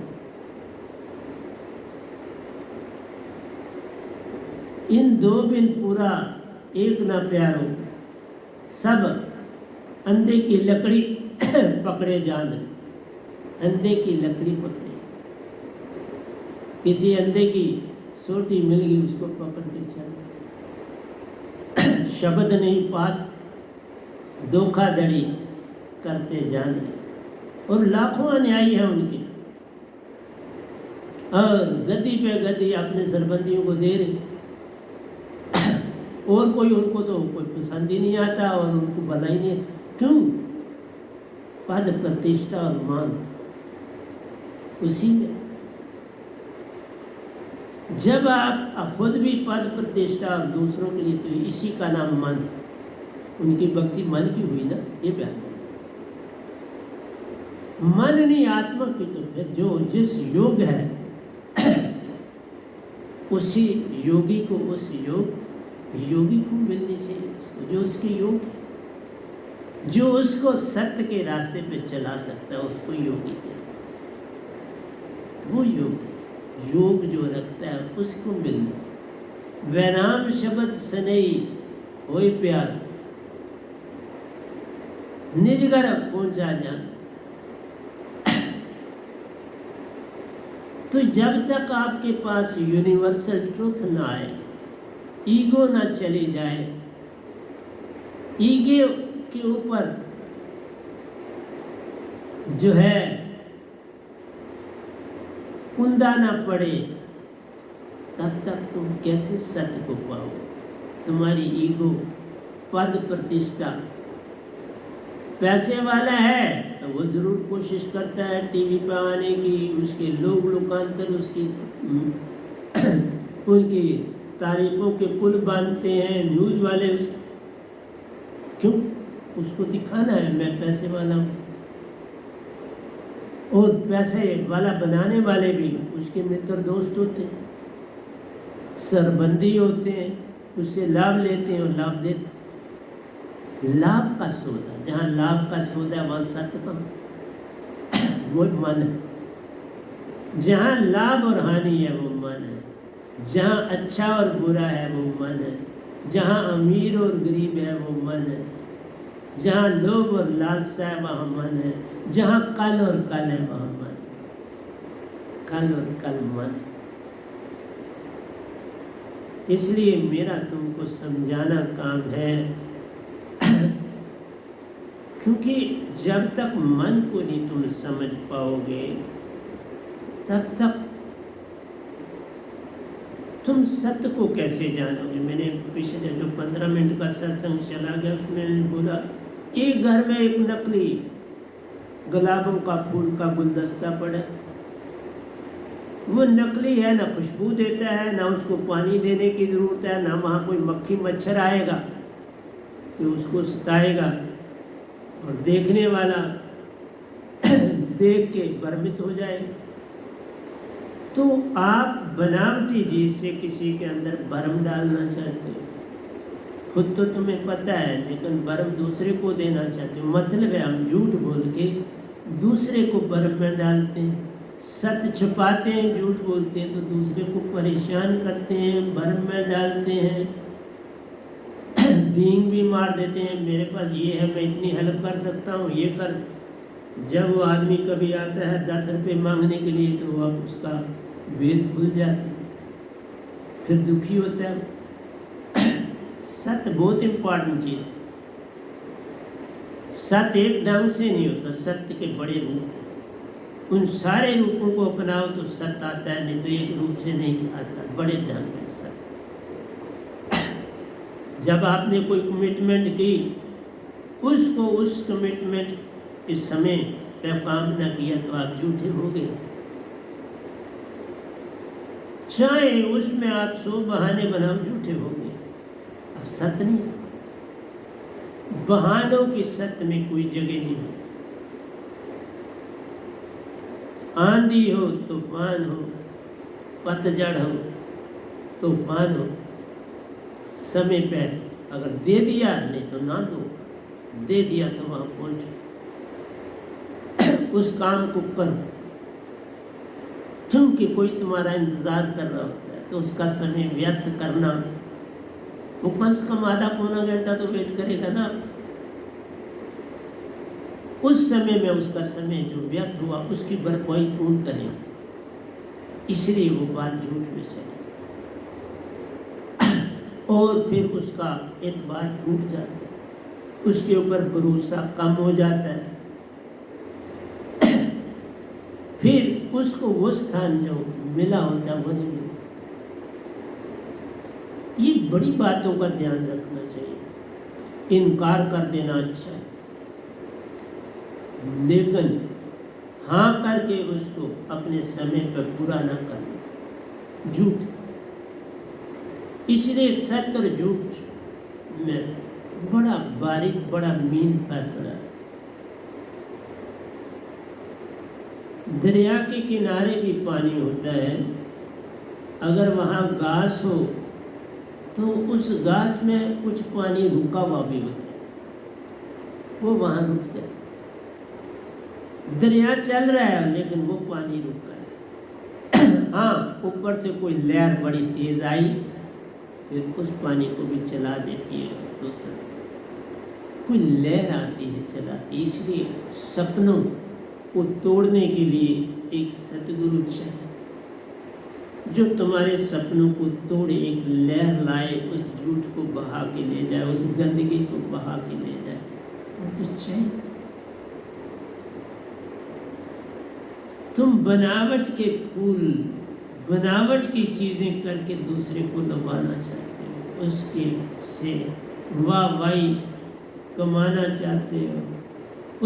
इन दो बिन पूरा एक ना प्यारो, सब अंधे की लकड़ी पकड़े जान। अंधे की लकड़ी पकड़े, किसी अंधे की सोटी मिल गई उसको पकड़ के चल। शब्द नहीं पास, धोखाधड़ी करते जान। और लाखों अन्यायी हैं उनके, और गद्दी पे गद्दी अपने सरबंदियों को दे रहे। और कोई उनको तो कोई पसंद ही नहीं आता, और उनको भला ही नहीं। क्यों? पद प्रतिष्ठा और मान उसी में। जब आप खुद भी पद प्रतिष्ठा और दूसरों के लिए, तो इसी का नाम मन। उनकी भक्ति मन की हुई ना, ये बयान। मन नहीं आत्मा की, तो फिर जो जिस योग है उसी योगी को, उस योगी को मिलनी चाहिए उसको, जो उसके योग, जो उसको सत्य के रास्ते पे चला सकता है, उसको योगी कहते हैं। वो योग जो रखता है उसको मिलना। वैराम शब्द सनई होए प्यार, निज घर पहुंचा जान। तो जब तक आपके पास यूनिवर्सल ट्रुथ ना आए, ईगो ना चली जाए, ईगो के ऊपर जो है कुंदा ना पड़े, तब तक तुम कैसे सत्य को पाओ। तुम्हारी ईगो, पद प्रतिष्ठा, पैसे वाला है तो वो जरूर कोशिश करता है टीवी पे आने की, उसके लोग लोकांतर उसकी उनकी तारीफों के पुल बांधते हैं न्यूज़ वाले। क्यों? उसको दिखाना है मैं पैसे वाला हूँ। और पैसे वाला बनाने वाले भी उसके मित्र दोस्त होते हैं, सरबंदी होते हैं, उससे लाभ लेते हैं और लाभ देते हैं। लाभ का सौदा, जहाँ लाभ का सौदा वहाँ सत्य का वो मन है। जहाँ लाभ और हानि है वो मन है, जहाँ अच्छा और बुरा है वो मन है, जहाँ अमीर और गरीब है वो मन है, जहाँ लोभ और लालसा है वहाँ मन है, जहाँ कल और कल है वहाँ मन, कल और कल मन। इसलिए मेरा तुमको समझाना काम है, क्योंकि जब तक मन को नहीं तुम समझ पाओगे तब तक तुम सत्य को कैसे जानोगे। मैंने पिछले जो 15 मिनट का सत्संग चला गया उसमें मैंने बोला, एक घर में एक नकली गुलाबों का फूल का गुलदस्ता पड़ा, वो नकली है, ना खुशबू देता है, ना उसको पानी देने की ज़रूरत है, ना वहाँ कोई मक्खी मच्छर आएगा कि उसको सताएगा, और देखने वाला देख के भ्रमित हो जाए। तो आप बनावटी चीज से किसी के अंदर भरम डालना चाहते हो, खुद तो तुम्हें पता है लेकिन भरम दूसरे को देना चाहते हो। मतलब है हम झूठ बोल के दूसरे को भरम में डालते हैं, सत्य छुपाते हैं, झूठ बोलते हैं तो दूसरे को परेशान करते हैं, भरम में डालते हैं, डींग भी मार देते हैं, मेरे पास ये है मैं इतनी हेल्प कर सकता हूँ, ये कर। जब वो आदमी कभी आता है 10 रुपये मांगने के लिए तो अब उसका वेद खुल जाता है, फिर दुखी होता है। सत्य बहुत इम्पोर्टेंट चीज़ है। सत्य एक ढंग से नहीं होता, सत्य के बड़े रूप, उन सारे रूपों को अपनाओ तो सत्य आता है, नहीं तो एक रूप से नहीं आता, बड़े ढंग से सत्य। जब आपने कोई कमिटमेंट की, उसको उस कमिटमेंट के समय पे काम न किया तो आप झूठे हो गए। चाहे उसमें आप 100 बहाने बनाओ, झूठे हो गए। अब सत्य नहीं, बहानों की सत्य में कोई जगह नहीं होती। आंधी हो, तूफान हो, पतझड़ हो, तूफान हो, समय पे अगर दे दिया, नहीं तो ना दो, दे दिया तो वहां पहुंचो, उस काम को करो। क्योंकि कोई तुम्हारा इंतजार कर रहा होता है तो उसका समय व्यर्थ करना, वो कम से कम आधा पौना घंटा तो वेट करेगा ना। उस समय में उसका समय जो व्यर्थ हुआ उसकी भरपाई पूर्ण करें, इसलिए वो बात झूठ में चली और फिर उसका एतबार टूट जाता है, उसके ऊपर भरोसा कम हो जाता है, फिर उसको वो स्थान जो मिला होता है वो नहीं मिलता। ये बड़ी बातों का ध्यान रखना चाहिए। इनकार कर देना अच्छा है, लेकिन हाँ करके उसको अपने समय पर पूरा ना करना, झूठ। इसलिए सत्य और झूठ में बड़ा बारीक, बड़ा मीन फैसला है। दरिया के किनारे भी पानी होता है, अगर वहाँ घास हो तो उस घास में कुछ पानी रुका हुआ भी होता है, वो वहाँ रुक जाए। दरिया चल रहा है लेकिन वो पानी रुका है। हाँ, ऊपर से कोई लहर बड़ी तेज आई, फिर उस पानी को भी चला देती है। दूसरा कोई लहर आती है, चलाती। इसलिए सपनों को तोड़ने के लिए एक सतगुरु चाहिए, जो तुम्हारे सपनों को तोड़े, एक लहर लाए, उस झूठ को बहा के ले जाए, उस गंदगी को बहा के ले जाए। वो तो चाहिए। तुम बनावट के फूल, बनावट की चीजें करके दूसरे को लुभाना चाहते हो, उसके से वाहवाही कमाना चाहते हो,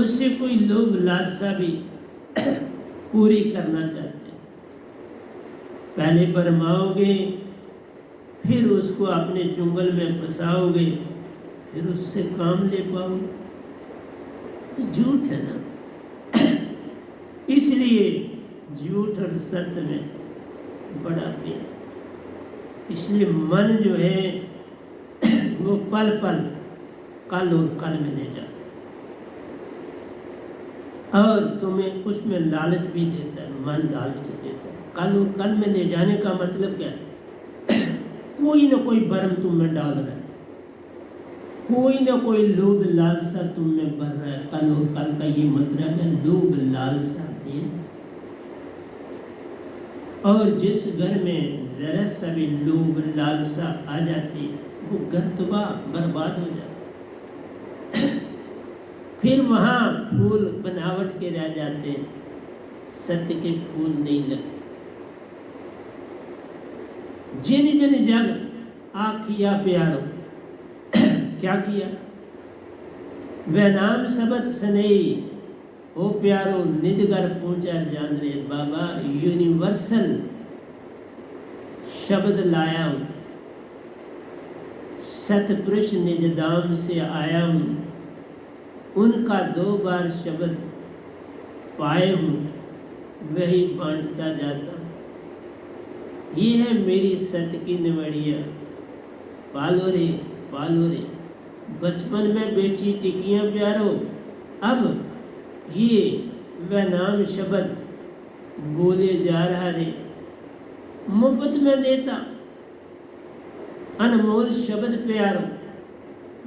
उससे कोई लोभ लालसा भी पूरी करना चाहते हो। पहले भरमाओगे, फिर उसको अपने चुंगल में फंसाओगे, फिर उससे काम ले पाओगे, तो झूठ है ना। इसलिए झूठ और सत्य में बड़ा प्यार। इसलिए मन जो है वो पल पल कल और कल में ले जाता है, और तुम्हें उसमें लालच भी देता है। मन लालच देता है। कल और कल में ले जाने का मतलब क्या है? कोई ना कोई भरम तुम में डाल रहा है, कोई ना कोई लोभ लालसा तुम में भर रहा है। कल और कल का ये मतलब है लोभ लालसा देना। और जिस घर में जरा सा भी लोभ लालसा आ जाती, वो घर तबाह बर्बाद हो जाता। फिर वहाँ फूल बनावट के रह जाते हैं, सत्य के फूल नहीं लगते। जिन जिन जग आखिया प्यारो, क्या किया? वह नाम सबद सनई, ओ प्यारो निज घर पहुंचा जान रे। बाबा यूनिवर्सल शब्द लाया हूं, सतपुरुष निज धाम से आया हूं, उनका 2 बार शब्द पाए हूं, वही बांटता जाता हूं। ये है मेरी सत्य की निवड़िया, पालो रे पालो रे। बचपन में बेटी टिकियां प्यारो, अब ये वह नाम शब्द बोले जा रहा रे, मुफ्त में देता अनमोल शब्द प्यारो,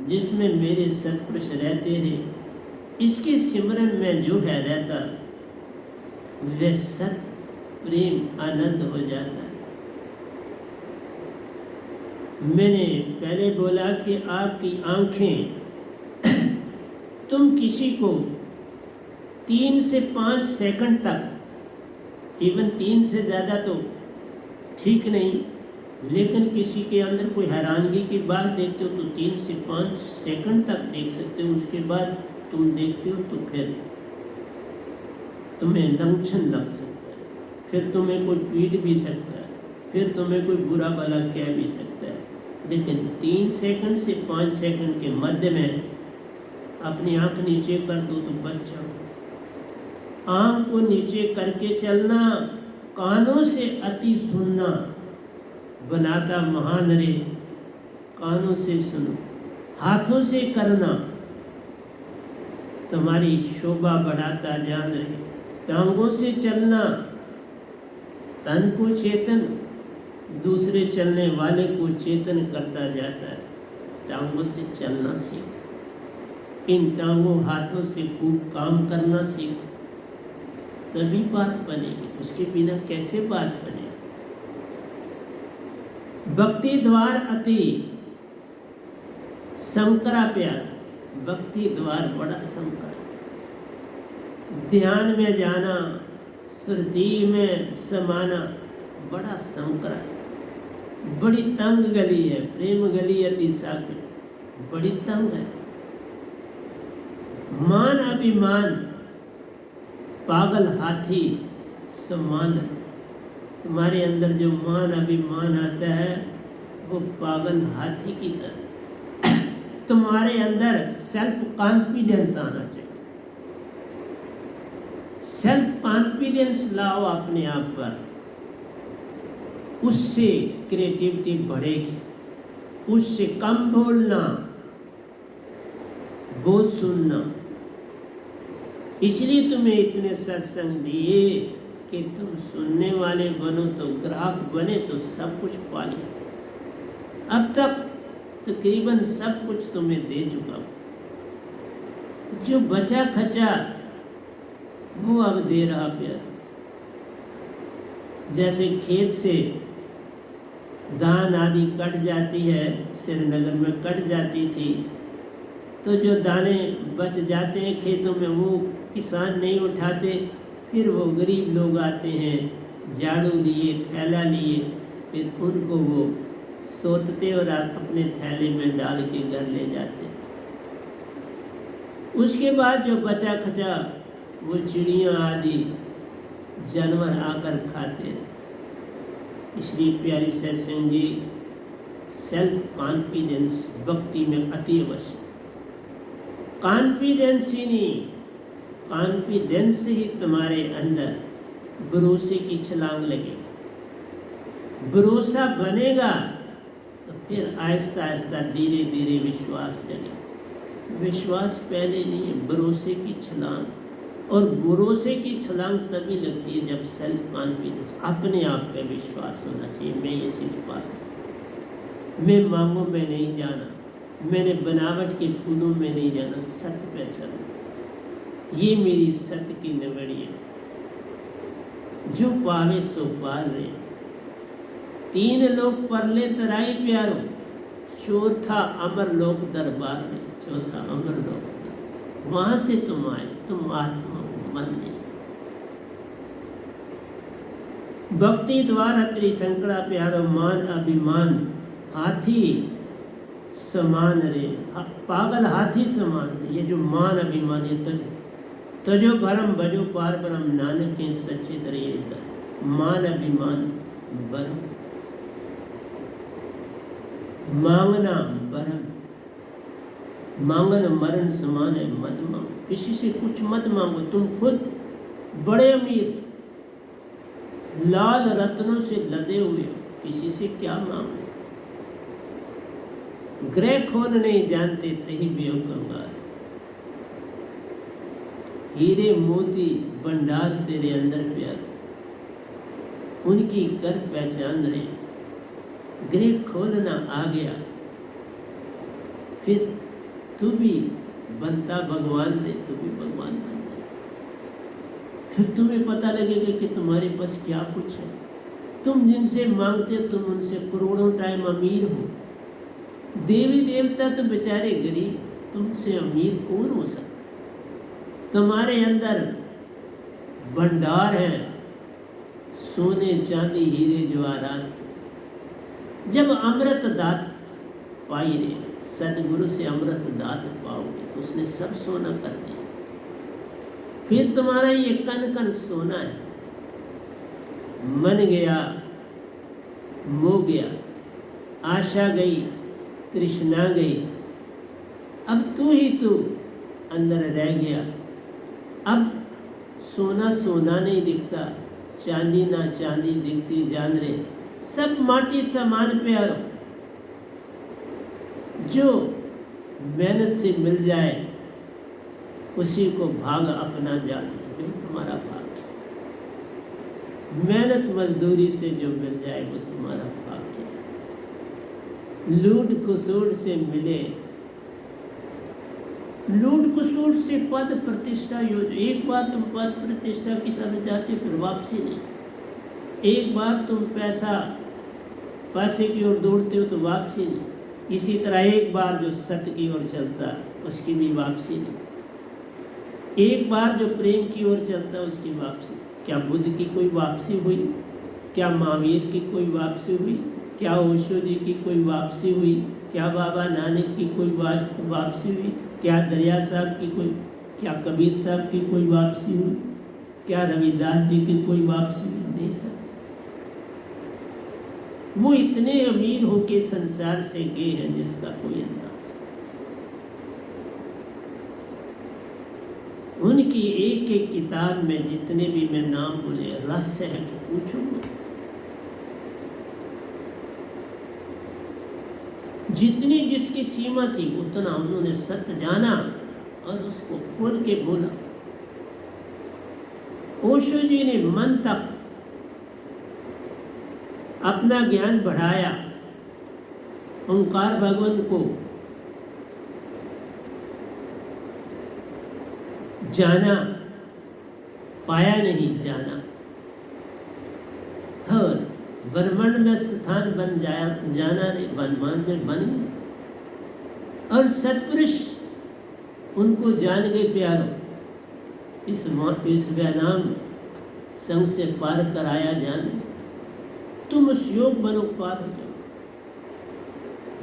जिसमें मेरे सतपुरुष रहते रहे। इसके सिमरन में जो है रहता, वह सत प्रेम आनंद हो जाता है। मैंने पहले बोला कि आपकी आंखें, तुम किसी को 3 से 5 सेकंड तक, इवन 3 से ज़्यादा तो ठीक नहीं, लेकिन किसी के अंदर कोई हैरानगी की बात देखते हो तो 3 से 5 सेकंड तक देख सकते हो। उसके बाद तुम देखते हो तो फिर तुम्हें लंघन लग सकता है, फिर तुम्हें कोई पीट भी सकता है, फिर तुम्हें कोई बुरा भला कह भी सकता है। लेकिन 3 सेकंड से 5 सेकंड के मध्य में अपनी आंख नीचे कर दो तो बच जाओ। आंख को नीचे करके चलना, कानों से अति सुनना बनाता महान रे। कानों से सुनो, हाथों से करना तुम्हारी शोभा बढ़ाता जान रहे। टांगों से चलना तन को चेतन, दूसरे चलने वाले को चेतन करता जाता है। टांगों से चलना सीखो, इन टांगों हाथों से खूब काम करना सीखो, तभी बात बनेगी। उसके बिना कैसे बात बनेगी? भक्ति द्वार अति संकरा प्यार, भक्ति द्वार बड़ा संकर। ध्यान में जाना, सुरती में समाना बड़ा संकरा है। बड़ी तंग गली है, प्रेम गली अति साकरी, बड़ी तंग है। मान अभिमान पागल हाथी समान। तुम्हारे अंदर जो मान अभिमान आता है वो पागल हाथी की तरह। तुम्हारे अंदर सेल्फ कॉन्फिडेंस आना चाहिए। सेल्फ कॉन्फिडेंस लाओ अपने आप पर। उससे क्रिएटिविटी बढ़ेगी। उससे कम बोलना, बहुत सुनना। इसलिए तुम्हें इतने सत्संग दिए कि तुम सुनने वाले बनो, तो ग्राहक बने तो सब कुछ पा लिया। अब तक तकरीबन सब कुछ तुम्हें दे चुका हूं। जो बचा खचा वो अब दे रहा प्यार। जैसे खेत से धान आदि कट जाती है, श्रीनगर में कट जाती थी, तो जो दाने बच जाते हैं खेतों में वो किसान नहीं उठाते, फिर वो गरीब लोग आते हैं झाड़ू लिए, थैला लिए, फिर उनको वो सोतते और अपने थैले में डाल के घर ले जाते। उसके बाद जो बचा खचा वो चिड़ियाँ आदि जानवर आकर खाते। इसलिए प्यारी सत्संग जी, सेल्फ कॉन्फिडेंस भक्ति में अति आवश्यक। कॉन्फिडेंस ही नहीं, कॉन्फिडेंस ही तुम्हारे अंदर भरोसे की छलांग लगेगी। भरोसा बनेगा तो फिर आहिस्ता आहिस्ता धीरे धीरे विश्वास जगेगा। विश्वास पहले नहीं है, भरोसे की छलांग। और भरोसे की छलांग तभी लगती है जब सेल्फ कॉन्फिडेंस, अपने आप पे विश्वास होना चाहिए। मैं ये चीज़ पा सकता, मैं मांगों में नहीं जाना, मैंने बनावट के फूलों में नहीं जाना, सत्य पे चलना। ये मेरी सत्य की नगरी है। जो पावे सो पार रे, 3 लोग परले तराई प्यारो, चौथा अमर लोक दरबार में। चौथा अमर लोक, वहां से तुम आए, तुम आत्मा हो, मन नहीं। भक्ति द्वारा त्रिशंकरा प्यारो, मान अभिमान हाथी समान रे, पागल हाथी समान। ये जो मान अभिमान, ये तजो भरम भजो पार ब्रह्म, नानक के सच्चे दरिए। मान अभिमान भरम, मांगना भरम, मांगन मरण समान है। मत मांगो, किसी से कुछ मत मांगो। तुम खुद बड़े अमीर, लाल रत्नों से लदे हुए, किसी से क्या मांगो। ग्रह खोल नहीं जानते तही बेव कंगाल। हीरे मोती भंडार तेरे अंदर प्यार, उनकी कर पहचान रहे। ग्रह खोलना आ गया, फिर तू भी बनता भगवान रे, तू भी भगवान बन जाए। फिर तुम्हें पता लगेगा कि तुम्हारे पास क्या कुछ है। तुम जिनसे मांगते तुम उनसे करोड़ों टाइम अमीर हो। देवी देवता तो बेचारे गरीब, तुमसे अमीर कौन हो सकता। तुम्हारे अंदर भंडार है, सोने चांदी हीरे जवाहरात। जब अमृत दात पाई रे, सदगुरु से अमृत दात पाओगे तो उसने सब सोना कर दिया। फिर तुम्हारा ये कन कन सोना है। मन गया, मोह गया, आशा गई, तृष्णा गई। अब तू ही तू अंदर रह गया। अब सोना सोना नहीं दिखता, चांदी ना चांदी दिखती जान रे। सब माटी समान प्यारो, जो मेहनत से मिल जाए उसी को भाग अपना जान। वही तुम्हारा भाग्य। मेहनत मजदूरी से जो मिल जाए वो तुम्हारा भाग्य। लूट कुसूट से मिले, लूट कुसूट से पद प्रतिष्ठा योज। एक बार तुम पद प्रतिष्ठा की तरफ जाते फिर वापसी नहीं। एक बार तुम पैसे की ओर दौड़ते हो तो वापसी नहीं। इसी तरह एक बार जो सत्य की ओर चलता उसकी भी वापसी नहीं। एक बार जो प्रेम की ओर चलता उसकी वापसी। क्या बुद्ध की कोई वापसी हुई? क्या महावीर की कोई वापसी हुई? क्या ओशो जी की कोई वापसी हुई? क्या बाबा नानक की कोई वापसी हुई? क्या दरिया साहब की कोई, क्या कबीर साहब की कोई वापसी हुई? क्या रविदास जी की कोई वापसी हुई? नहीं सकती। वो इतने अमीर होके संसार से गए हैं जिसका कोई अंदाज। उनकी एक एक किताब में जितने भी मैं नाम बोले रहस्य है कि पूछो मत। जितनी जिसकी सीमा थी उतना उन्होंने सत्य जाना और उसको खोल के बोला। ओशो जी ने मन तक अपना ज्ञान बढ़ाया, ओंकार भगवान को जाना, पाया नहीं, जाना। और ब्रह्मांड में स्थान बन जाना रे, ब्रह्मांड में बन गए और सत्पुरुष उनको जान गए प्यारो। इस व्यायाम संग से पार कराया जाने, तुम उस योग बनो, पार हो जाओ।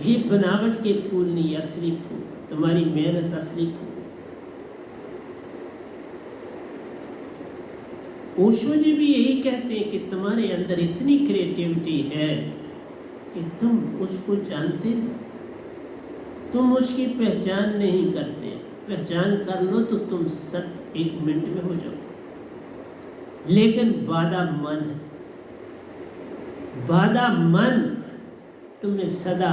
ये बनावट के फूल नहीं, असली फूल, तुम्हारी मेहनत असली फूल। ओशो जी भी यही कहते हैं कि तुम्हारे अंदर इतनी क्रिएटिविटी है कि तुम उसको जानते नहीं, तुम उसकी पहचान नहीं करते। पहचान कर लो तो तुम सत्य 1 मिनट में हो जाओ। लेकिन बाधा मन है, बाधा मन तुम्हें सदा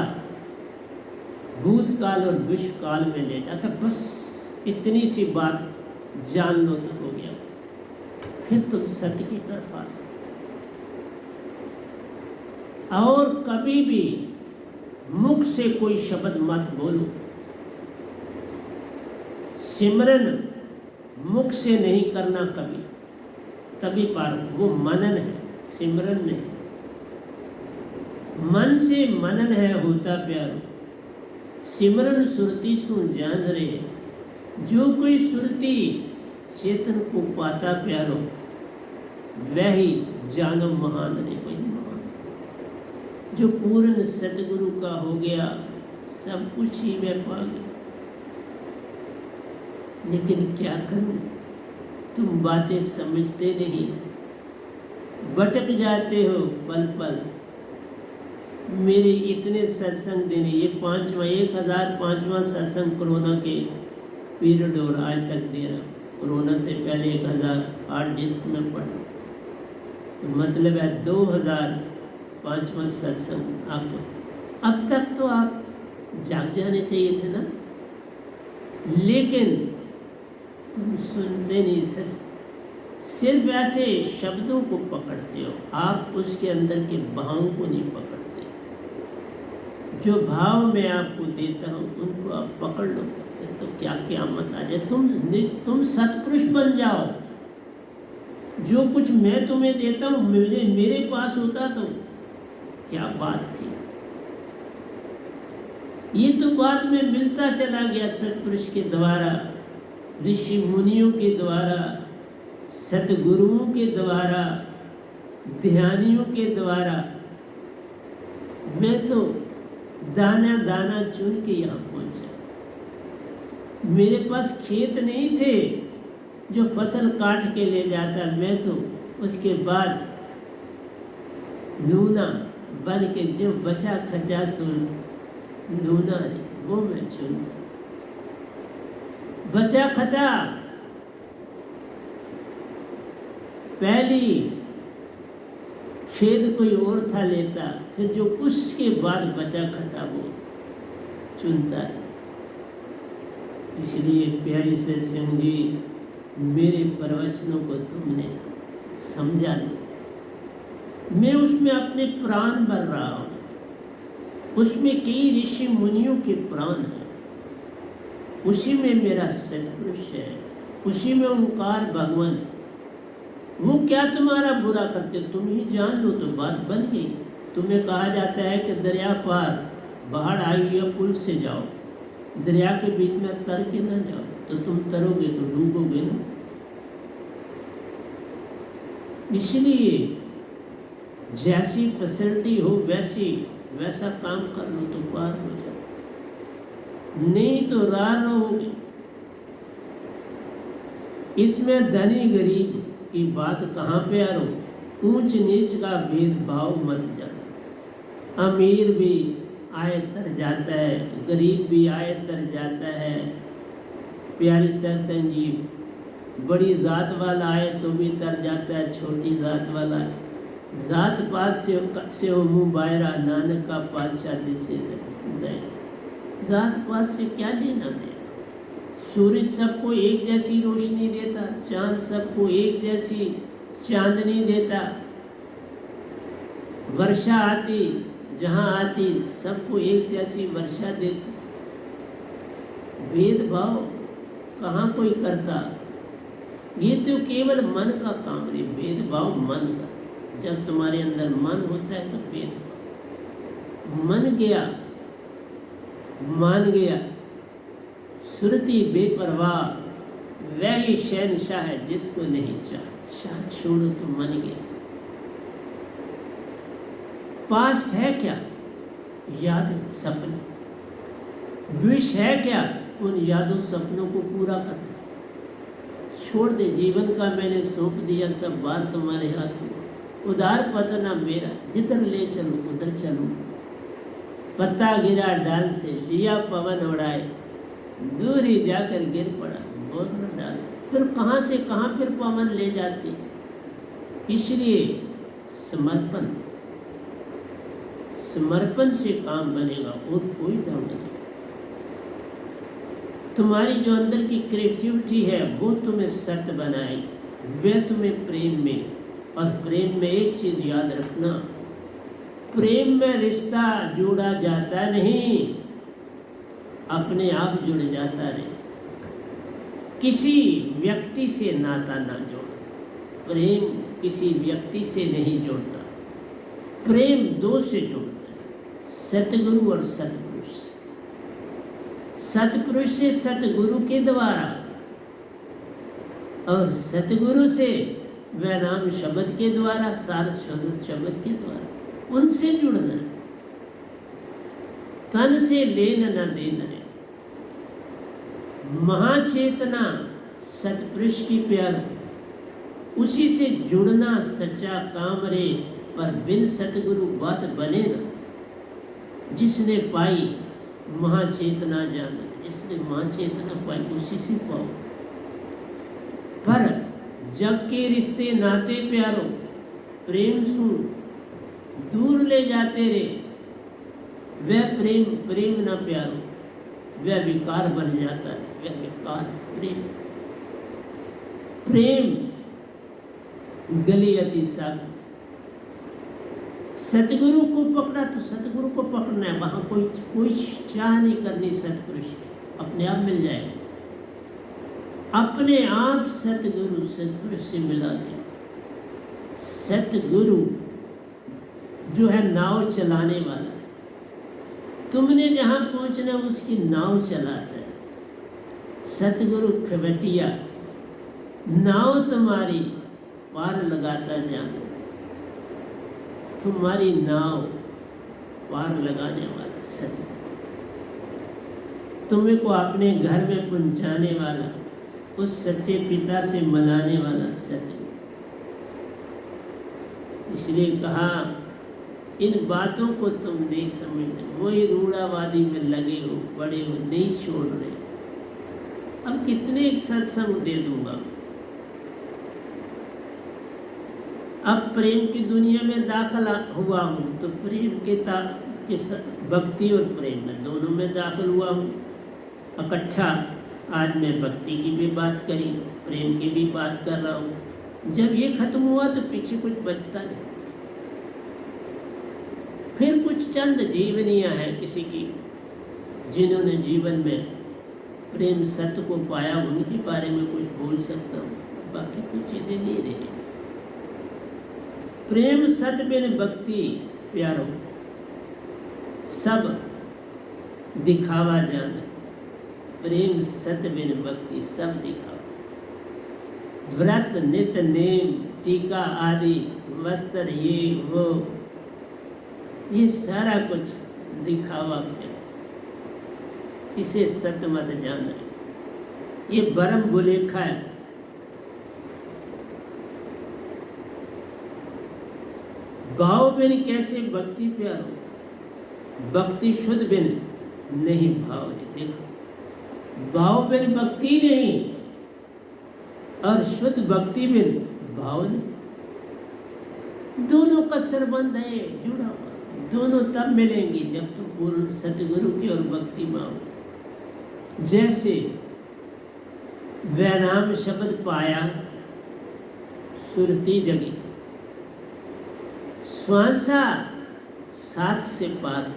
भूतकाल और विश्वकाल में ले जाता। बस इतनी सी बात जान लो तो हो गया, फिर तुम सत्य की तरफ आ सकते। और कभी भी मुख से कोई शब्द मत बोलो। सिमरन मुख से नहीं करना कभी, तभी पार। वो मनन है, सिमरन नहीं। मन से मनन है होता प्यारो, सिमरन सुरती सुन जान रे। जो कोई सुरती चेतन को पाता प्यारो, वही जानो महान रे, वही महान। जो पूर्ण सतगुरु का हो गया, सब कुछ ही मैं पा गया। लेकिन क्या करूं, तुम बातें समझते नहीं, भटक जाते हो पल पल। मेरे इतने सत्संग देने, ये 1005वां सत्संग कोरोना के पीरियड और आज तक दे रहा। कोरोना से पहले 1008 डिस्क में पढ़ा, तो मतलब है 2005वां सत्संग आपको। अब तक तो आप जाग जाने चाहिए थे ना, लेकिन तुम सुनते नहीं, सिर्फ ऐसे शब्दों को पकड़ते हो, आप उसके अंदर के भावों को नहीं पकड़ते। जो भाव मैं आपको देता हूँ उनको आप पकड़ लो, तो क्या क़यामत आ जाए। तुम सत्पुरुष बन जाओ। जो कुछ मैं तुम्हें देता हूँ, मेरे पास होता तो क्या बात थी। ये तो बाद में मिलता चला गया सत्पुरुष के द्वारा, ऋषि मुनियों के द्वारा, सतगुरुओं के द्वारा, ध्यानियों के द्वारा। मैं तो दाना दाना चुन के यहाँ पहुँचा। मेरे पास खेत नहीं थे जो फसल काट के ले जाता, मैं तो उसके बाद लूना बन के जो बचा खचा सुन लूना है वो मैं चुन। बचा खचा पहली खेद कोई और था लेता, फिर जो उसके बाद बचा खता वो चुनता है। इसलिए प्यारी सत्संग जी, मेरे प्रवचनों को तुमने समझा नहीं। मैं उसमें अपने प्राण भर रहा हूँ, उसमें कई ऋषि मुनियों के प्राण हैं, उसी में मेरा सत्पुरुष है, उसी में ओंकार भगवान। वो क्या तुम्हारा बुरा करते, तुम ही जान लो तो बात बन गई। तुम्हें कहा जाता है कि दरिया पार बाढ़ आई है, पुल से जाओ, दरिया के बीच में तर के ना जाओ, तो तुम तरोगे तो डूबोगे ना। इसलिए जैसी फैसिलिटी हो वैसा काम कर लो तो पार हो जाओ, नहीं तो राह रहोगे। इसमें धनी गरीब की बात कहाँ पे आ रही, ऊंच नीच का भेदभाव मत जानो। अमीर भी आए तर जाता है, गरीब भी आए तर जाता है। प्यारी सत्संग जी, बड़ी जात वाला आए तो भी तर जाता है, छोटी जात वाला जात पात से हो मुँह बायरा, नानक का पातशाह दिसे जाए। जात पात से क्या लेना देना? सूरज सबको एक जैसी रोशनी देता, चांद सबको एक जैसी चांदनी देता, वर्षा आती जहाँ आती सबको एक जैसी वर्षा देती। भेदभाव कहाँ कोई करता? ये तो केवल मन का काम है, भेदभाव मन का। जब तुम्हारे अंदर मन होता है तो भेदभाव मन गया, मान गया। सुरती बेपरवाह वह ही शहनशाह है जिसको नहीं चाह, शाह छोड़ो तो मन गया। पास्ट है क्या? याद सपने। विश है क्या? उन यादों सपनों को पूरा करना। छोड़ दे, जीवन का मैंने सौंप दिया सब बार तुम्हारे हाथों। उधार पतना मेरा, जिधर ले चलूं उधर चलूं। पत्ता गिरा डाल से, लिया पवन उड़ाए, दूर ही जाकर गिर पड़ा, बोल न डाल। फिर कहाँ से कहाँ फिर पवन ले जाती। इसलिए समर्पण, समर्पण से काम बनेगा और कोई दाम नहीं। तुम्हारी जो अंदर की क्रिएटिविटी है वो तुम्हें सत्य बनाएगी, वह तुम्हें प्रेम में। और प्रेम में एक चीज याद रखना, प्रेम में रिश्ता जोड़ा जाता नहीं, अपने आप जुड़ जाता रहे। किसी व्यक्ति से नाता ना जोड़ो, प्रेम किसी व्यक्ति से नहीं जोड़ता, प्रेम दो से जोड़ता है, सतगुरु और सतपुरुष। सतपुरुष से सतगुरु के द्वारा और सतगुरु से वह नाम शब्द के द्वारा, सार शब्द के द्वारा उनसे जुड़ना है। तन से लेन न देन रे, महाचेतना सतपुरुष की प्यार, उसी से जुड़ना सच्चा काम रे। पर बिन सतगुरु बात बने ना। जिसने पाई महाचेतना जाना, जिसने महाचेतना पाई उसी से पाओ। पर जग के रिश्ते नाते प्यारो, प्रेम सु दूर ले जाते रे। वह प्रेम प्रेम ना प्यारो, वह विकार बन जाता है, वह विकार प्रेम। प्रेम गली अति साग। सतगुरु को पकड़ा तो सतगुरु को पकड़ना है, वहां कोई चाह नहीं करनी सतपुरुष की, अपने आप मिल जाएगा। अपने आप सतगुरु सतपुरुष से मिला दे। सतगुरु जो है नाव चलाने वाला है, तुमने जहां पहुंचना उसकी नाव चलाता है। सतगुरु खवटिया नाव तुम्हारी पार लगाता जाना, तुम्हारी नाव पार लगाने वाला सतगुरु, तुम्हें को अपने घर में पहुंचाने वाला, उस सच्चे पिता से मनाने वाला सतगुरु। इसलिए कहा इन बातों को तुम नहीं समझते, वही रूढ़ावादी में लगे हो, बड़े हो, नहीं छोड़ रहे। अब कितने एक सत्संग दे दूंगा। अब प्रेम की दुनिया में दाखिल हुआ हूँ तो प्रेम के भक्ति और प्रेम में दोनों में दाखिल हुआ हूँ इकट्ठा। आज मैं भक्ति की भी बात करी, प्रेम की भी बात कर रहा हूँ। जब ये खत्म हुआ तो पीछे कुछ बचता नहीं। फिर कुछ चंद जीवनियाँ हैं किसी की, जिन्होंने जीवन में प्रेम सत्य को पाया, उनके बारे में कुछ बोल सकता हूँ, बाकी तो चीज़ें नहीं रही। प्रेम सत्य बिन भक्ति प्यारो, सब दिखावा जाना। प्रेम सत्य बिन भक्ति सब दिखावा। व्रत नित नेम टीका आदि वस्त्र ये वो, ये सारा कुछ दिखावा है, इसे सत्य मत जाना। ये बरम बुलेखा है। भाव बिन कैसे भक्ति प्यारो, भक्ति शुद्ध बिन नहीं भाव। देखो, भाव बिन भक्ति नहीं और शुद्ध भक्ति बिन भाव नहीं। दोनों का संबंध है जुड़ा हुआ। दोनों तब मिलेंगी जब तुम पूर्ण सतगुरु की और भक्ति में आओ। जैसे वैनाम शब्द पाया, सुरती जगी, श्वासा सात से पार।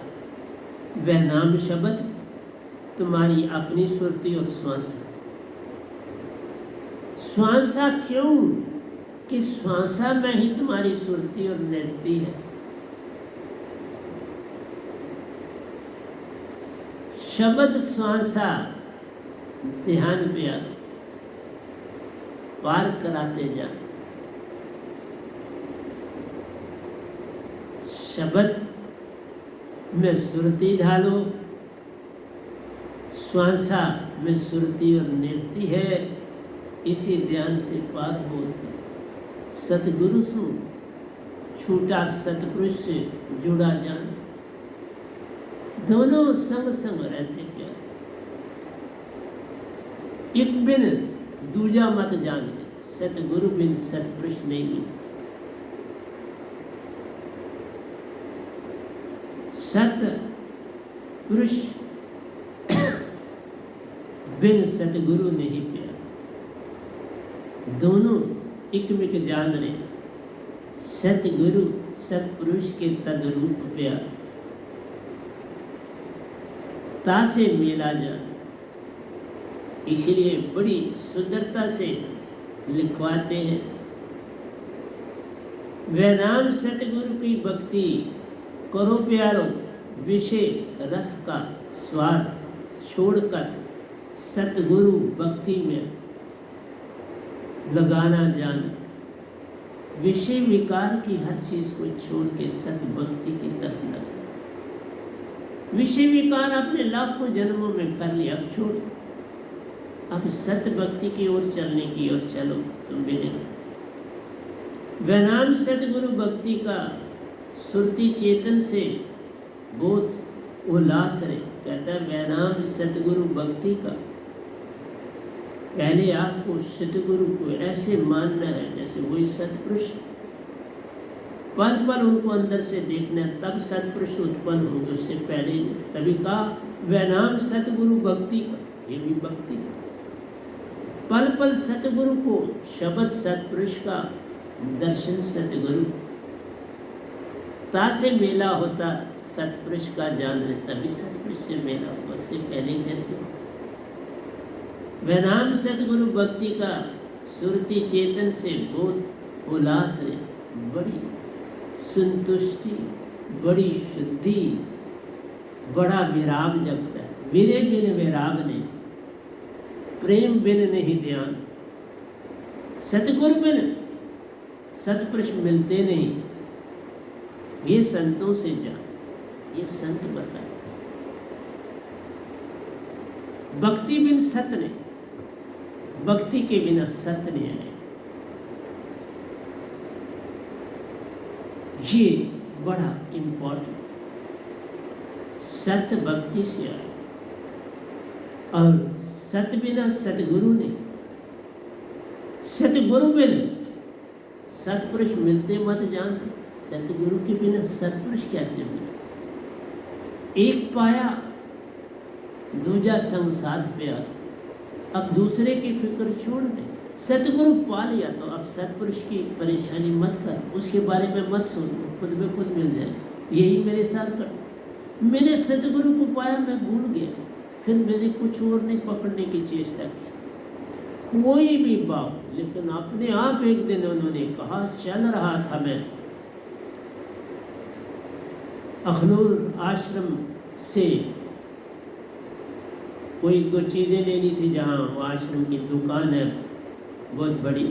वैनाम शब्द तुम्हारी अपनी सुरती और श्वासा। श्वासा क्यों? कि श्वासा में ही तुम्हारी सुरती और नृत्य है। शब्द श्वासा ध्यान पे आ, पार कराते जा। शब्द में सुरती ढालो, श्वासा में सुरती और नृत्य है। इसी ध्यान से पार होते सतगुरु से छूटा सतपुरुष से जुड़ा जान। दोनों संग संग रहते क्या, एक बिन दूजा मत जान। सतगुरु बिन सतपुरुष नहीं मिलता। सतपुरुष बिन सतगुरु नहीं प्यार। दोनों इकमिक जान रहे, सतगुरु सतपुरुष के तदरूप प्यार। तासे मेला जान। इसलिए बड़ी सुंदरता से लिखवाते हैं, वैनाम सतगुरु की भक्ति करो प्यारो, विषय रस का स्वाद छोड़कर सतगुरु भक्ति में लगाना जान। विषय विकार की हर चीज को छोड़ के सत भक्ति की तरफ लगा। विषय विकार आपने लाखों जन्मों में कर लिया, अब छोड़। अब सत भक्ति की ओर चलने की ओर चलो, तुम मिलेंगे। वैनाम सतगुरु भक्ति का सुरती चेतन से बोध उल्लास रहे। कहता है वैनाम सतगुरु भक्ति का, पहले आपको सतगुरु को ऐसे मानना है जैसे वही सतपुरुष। पल पल उनको अंदर से देखना है, तब सतपुरुष उत्पन्न होंगे, उससे पहले नहीं। तभी कहा वैनाम सतगुरु भक्ति का, ये भी भक्ति। पल पल सतगुरु को, शब्द सतपुरुष का, दर्शन सतगुरु। तासे मेला होता सतपुरुष का जान ले, तभी सतपुरुष से मेला होगा, उससे पहले कैसे हो। वैनाम सतगुरु भक्ति का सुरती चेतन से बोध उल्लास रे, बड़ी संतुष्टि, बड़ी शुद्धि, बड़ा विराग जगता है। विरे बिन विराग ने, प्रेम बिन नहीं ध्यान। सतगुरु बिन सतपुरुष मिलते नहीं। ये संतों से जान, ये संत बताए। भक्ति बिन सत नहीं, भक्ति के बिना सत्य नहीं आए। ये बड़ा इंपॉर्टेंट, सत्य भक्ति से आए। और सत्य बिना सतगुरु नहीं, सतगुरु बिना सतपुरुष मिलते मत जान। सतगुरु के बिना सतपुरुष कैसे मिले। एक पाया दूजा संग साध प्यार। अब दूसरे की फिक्र छोड़ दे, सतगुरु पा लिया तो अब सतपुरुष की परेशानी मत कर, उसके बारे में मत सोच, खुद में खुद मिल जाए। यही मेरे साथ कर। मैंने सतगुरु को पाया, मैं भूल गया, फिर मैंने कुछ और नहीं पकड़ने की चेष्टा की, कोई भी बात। लेकिन अपने आप एक दिन उन्होंने कहा, चल रहा था मैं अखनूर आश्रम से, कोई कुछ चीज़ें लेनी थी, जहाँ वो आश्रम की दुकान है बहुत बड़ी।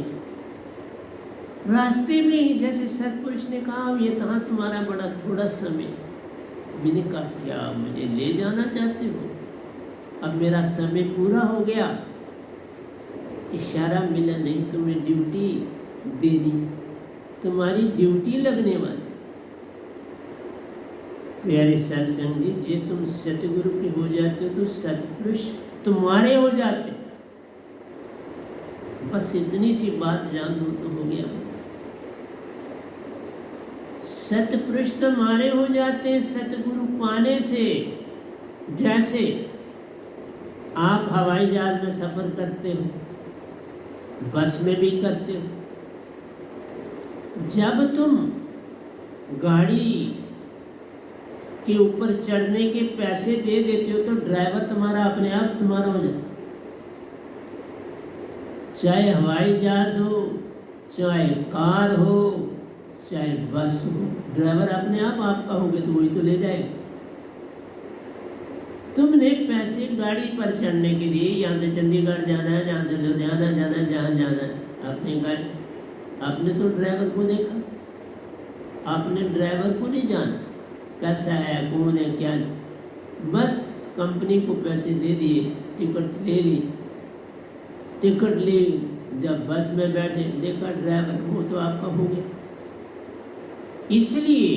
रास्ते में ही जैसे सतपुरुष ने कहा, ये कहाँ तुम्हारा बड़ा थोड़ा समय। मैंने कहा क्या मुझे ले जाना चाहते हो? अब मेरा समय पूरा हो गया। इशारा मिला, नहीं तुम्हें ड्यूटी देनी, तुम्हारी ड्यूटी लगने वाली। प्यारे सत्संग जी, जे तुम सतगुरु के हो जाते हो तो सतपुरुष तुम्हारे हो जाते। बस इतनी सी बात जान लो तो हो गया। सतपुरुष तुम्हारे हो जाते हैं सतगुरु पाने से। जैसे आप हवाई जहाज में सफर करते हो, बस में भी करते हो, जब तुम गाड़ी के ऊपर चढ़ने के पैसे दे देते हो तो ड्राइवर तुम्हारा अपने आप तुम्हारा हो जाता। चाहे हवाई जहाज हो, चाहे कार हो, चाहे बस हो, ड्राइवर अपने आप आपका होगे तो वही तो ले जाएगा। तुमने पैसे गाड़ी पर चढ़ने के लिए, यहाँ से चंडीगढ़ जाना है, जहाँ से लुधियाना जाना है, जहाँ जाना है, अपनी गाड़ी, आपने तो ड्राइवर को देखा, आपने ड्राइवर को नहीं जाना कैसा है, कौन है, क्या, बस कंपनी को पैसे दे दिए, टिकट ले ली, टिकट ली, जब बस में बैठे देखा ड्राइवर, वो तो आपका हो गया। इसलिए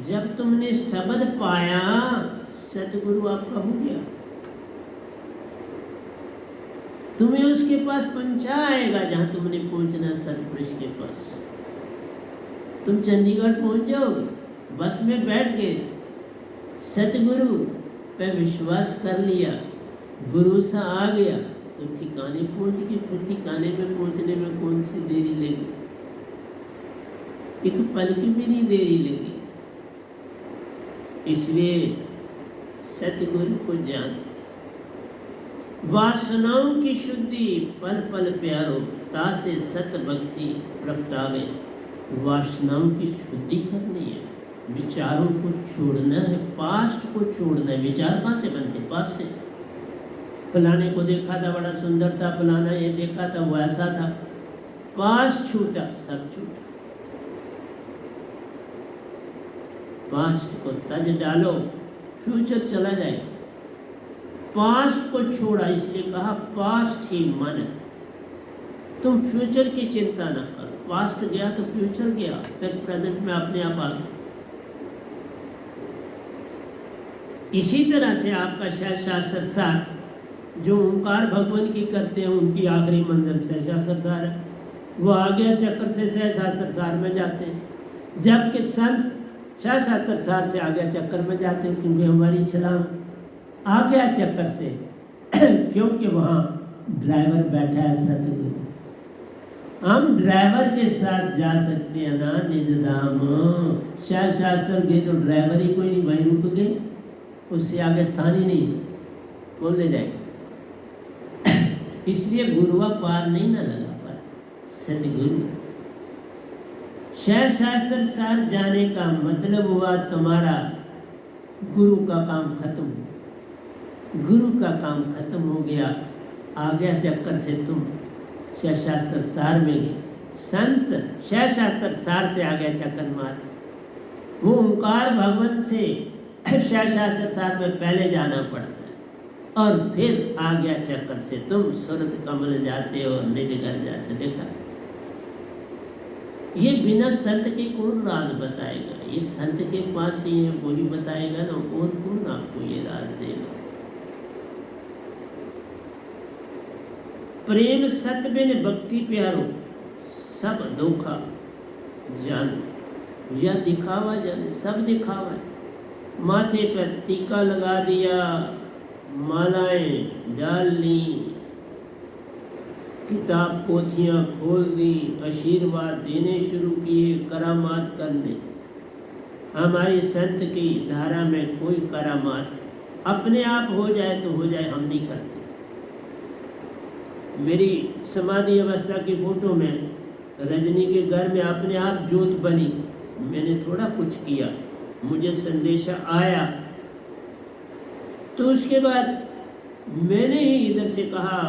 जब तुमने शब्द पाया सतगुरु आपका हो गया, तुम्हें उसके पास पहुंचाएगा जहां तुमने पहुंचना, सतपुरुष के पास। तुम चंडीगढ़ पहुंच जाओगे, बस में बैठ गए, सतगुरु पे विश्वास कर लिया, भरोसा आ गया तो ठिकाने पहुंच गए। फिर ठिकाने में पहुंचने में कौन सी देरी लगी, एक पल की भी नहीं देरी लगी। इसलिए सतगुरु को जान, वासनाओं की शुद्धि पल पल प्यारो, तासे सत भक्ति प्रगटावे। वासनाओं की शुद्धि करनी है, विचारों को छोड़ना है, पास्ट को छोड़ना है। विचार कहाँ से बनते, पास्ट से। फलाने को देखा था बड़ा सुंदर था, फलाना ये देखा था वो ऐसा था, पास्ट छूटा, सब छूटा। पास्ट को तज डालो, फ्यूचर चला जाए। पास्ट को छोड़ा, इसलिए कहा पास्ट ही मन है। तुम फ्यूचर की चिंता ना करो, पास्ट गया तो फ्यूचर गया, फिर प्रेजेंट में अपने आप आ गया। इसी तरह से आपका शायद शास्त्र सार जो ओंकार भगवान की करते हैं, उनकी आखिरी मंजिल से शास्त्र सार है, वो आज्ञा चक्र से शास्त्र सार में जाते हैं। जबकि संत शास्त्र सार से आज्ञा चक्र में जाते हैं, क्योंकि हमारी छलांग आज्ञा चक्र से क्योंकि वहाँ ड्राइवर बैठा है सतगुरु। हम ड्राइवर के साथ जा सकते हैं ना निज धाम। शास्त्र गए तो ड्राइवर ही कोई नहीं, वहीं रुक गए, उससे आगे स्थान ही नहीं, कौन ले जाएगा। इसलिए गुरुआ पार नहीं ना लगा पार, सतगुरु। शास्त्र सार जाने का मतलब हुआ तुम्हारा गुरु का काम खत्म, गुरु का काम खत्म हो गया। आज्ञा चक्कर से तुम शास्त्र सार में गए। संत शास्त्र सार से आज्ञा चक्कर मार, वो ओंकार भगवान से शास्त्र सार में पहले जाना पड़ता है, और फिर आज्ञा चक्कर से तुम सूरत कमल जाते हो, निज घर जाते। देखा, ये बिना संत के कौन राज बताएगा, ये संत के पास ही है, वही बताएगा ना, और कौन आपको ये राज देगा। प्रेम सत बिन भक्ति प्यारो, सब धोखा जानो या दिखावा जाने, सब दिखावा है। माथे पर टीका लगा दिया, मालाएं डाल ली, किताब पोथियाँ खोल दी, आशीर्वाद देने शुरू किए, करामात करने। हमारी संत की धारा में कोई करामात अपने आप हो जाए तो हो जाए, हम नहीं करते। मेरी समाधि अवस्था की फोटो में रजनी के घर में अपने आप ज्योत बनी, मैंने थोड़ा कुछ किया, मुझे संदेशा आया, तो उसके बाद मैंने ही इधर से कहा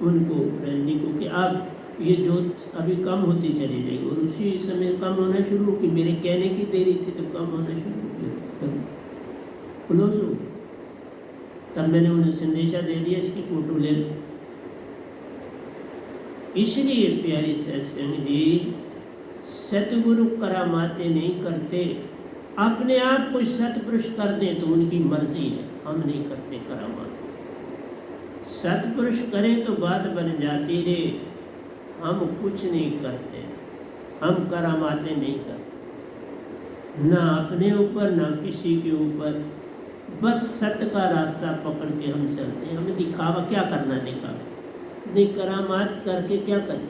उनको, रजनी को, कि आप ये जोत अभी कम होती चली जाएगी। और उसी समय कम होना शुरू की, मेरे कहने की देरी थी तो कम होना शुरू क्लोज हो। तब मैंने उन्हें संदेशा दे दिया, इसकी फोटो ले लो। इसलिए प्यारी सत्संग जी, सतगुरु करामाते नहीं करते, अपने आप को सतपुरुष कर दें तो उनकी मर्जी है, हम नहीं करते करामात। सतपुरुष करें तो बात बन जाती रे, हम कुछ नहीं करते, हम करामाते नहीं करते। ना अपने ऊपर ना किसी के ऊपर, बस सत्य का रास्ता पकड़ के हम चलते हैं। हमें दिखावा क्या करना, दिखावा नहीं, करामात करके क्या करें?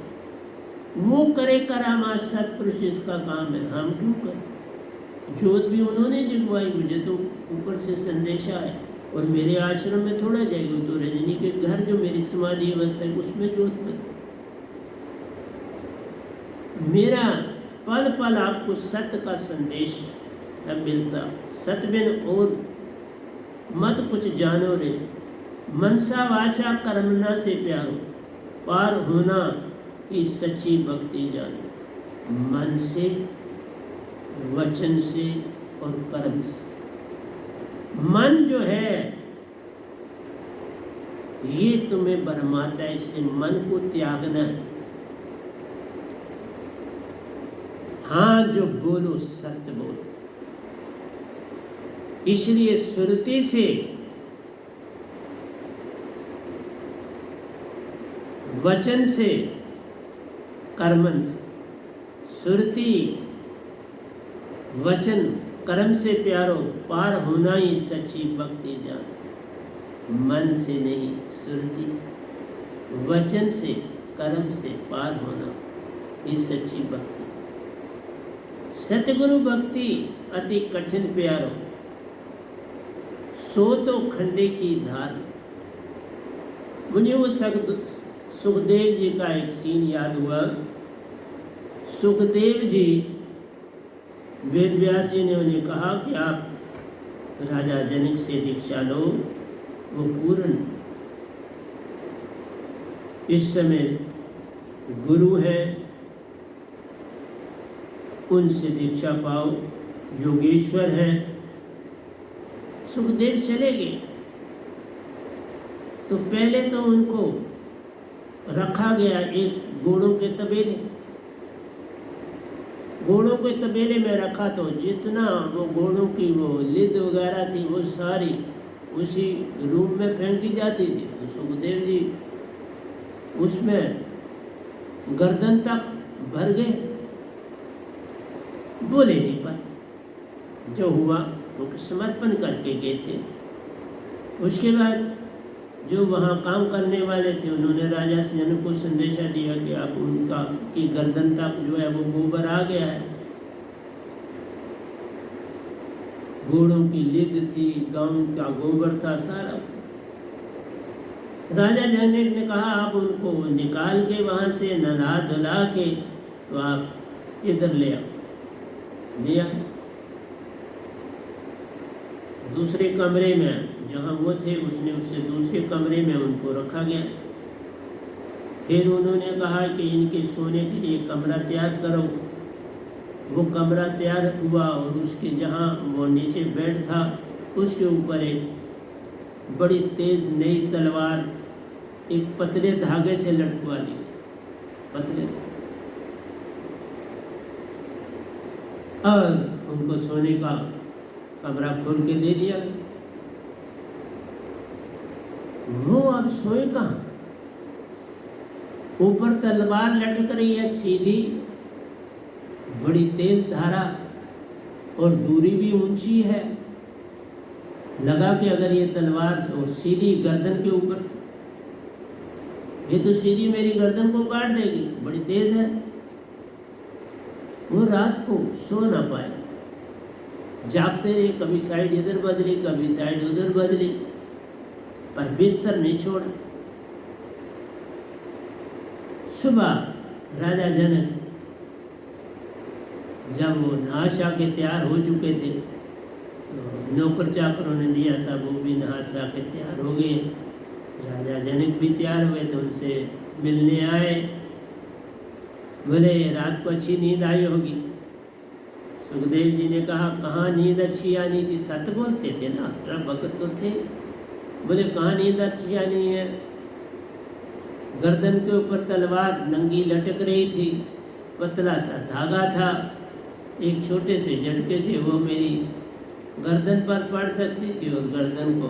वो करे करामात, सत्पुरुष जिसका काम है, हम क्यों करें? जोत भी उन्होंने जगवाई, मुझे तो ऊपर से संदेशा है। और मेरे आश्रम में थोड़ा जाएगी, तो रजनी के घर जो मेरी समाधि अवस्था है उसमें जोत में मेरा पल पल आपको सत्य का संदेश है मिलता। सत्य बिन और मत कुछ जानो रे, मनसा वाचा कर्मना से प्यारो, पार होना की सच्ची भक्ति जानो। मन से, वचन से और कर्म से। मन जो है ये तुम्हें भरमाता है, इसलिए मन को त्यागना है। हाँ जो बोलो सत्य बोलो, इसलिए सुरति से, वचन से, कर्मन से, सुरति वचन कर्म से प्यारो, पार होना ही सच्ची भक्ति जान। मन से नहीं, सुरति से, वचन से, कर्म से पार होना ही सच्ची भक्ति। सतगुरु भक्ति अति कठिन प्यारो, सो तो खंडे की धार। मुझे वो सुखदेव जी का एक सीन याद हुआ। सुखदेव जी, वेद व्यास जी ने उन्हें कहा कि आप राजा जनक से दीक्षा लो, वो पूर्ण इस समय गुरु हैं, उनसे दीक्षा पाओ, योगेश्वर हैं। सुखदेव चले गए तो पहले तो उनको रखा गया एक घोड़ों के तबेले। घोड़ों के तबेले में रखा तो जितना वो घोड़ों की वो लिद वगैरह थी वो सारी उसी रूम में फेंकी जाती थी। तो सुखदेव जी उसमें गर्दन तक भर गए, बोले नहीं पर जो हुआ वो समर्पण करके गए थे। उसके बाद जो वहाँ काम करने वाले थे उन्होंने राजा से जनक को संदेशा दिया कि आप उनका की गर्दन तक जो है वो गोबर आ गया है। घोड़ों की लिद थी, गांव का गोबर था सारा। राजा जनक ने कहा आप उनको निकाल के वहाँ से नहा धुला के तो आप इधर ले आओ। लिया दूसरे कमरे में जहाँ वो थे उसने उससे दूसरे कमरे में उनको रखा गया। फिर उन्होंने कहा कि इनके सोने के लिए कमरा तैयार करो। वो कमरा तैयार हुआ और उसके जहाँ वो नीचे बेड था उसके ऊपर एक बड़ी तेज नई तलवार एक पतले धागे से लटकवा दी। पतले और उनको सोने का कमरा खोल के दे दिया। वो अब सोए कहाँ? ऊपर तलवार लटक रही है सीधी, बड़ी तेज धारा और दूरी भी ऊंची है। लगा कि अगर ये तलवार और सीधी गर्दन के ऊपर, ये तो सीधी मेरी गर्दन को काट देगी, बड़ी तेज है। वो रात को सो ना पाए, जागते रहे, कभी साइड इधर बदली कभी साइड उधर बदली, पर बिस्तर नहीं छोड़ा। सुबह राजा जनक जब वो नहा के तैयार हो चुके थे तो नौकर चाकरों ने दिया सब वो भी नहा के तैयार हो गए। राजा जनक भी तैयार हुए तो उनसे मिलने आए। बोले रात को अच्छी नींद आई होगी। सुखदेव जी ने कहा कहाँ नींद अच्छी आनी थी, सत्य बोलते थे ना, वक्त तो थे। बोले कहाँ नींद अच्छी आनी है, गर्दन के ऊपर तलवार नंगी लटक रही थी, पतला सा धागा था, एक छोटे से झटके से वो मेरी गर्दन पर पड़ सकती थी और गर्दन को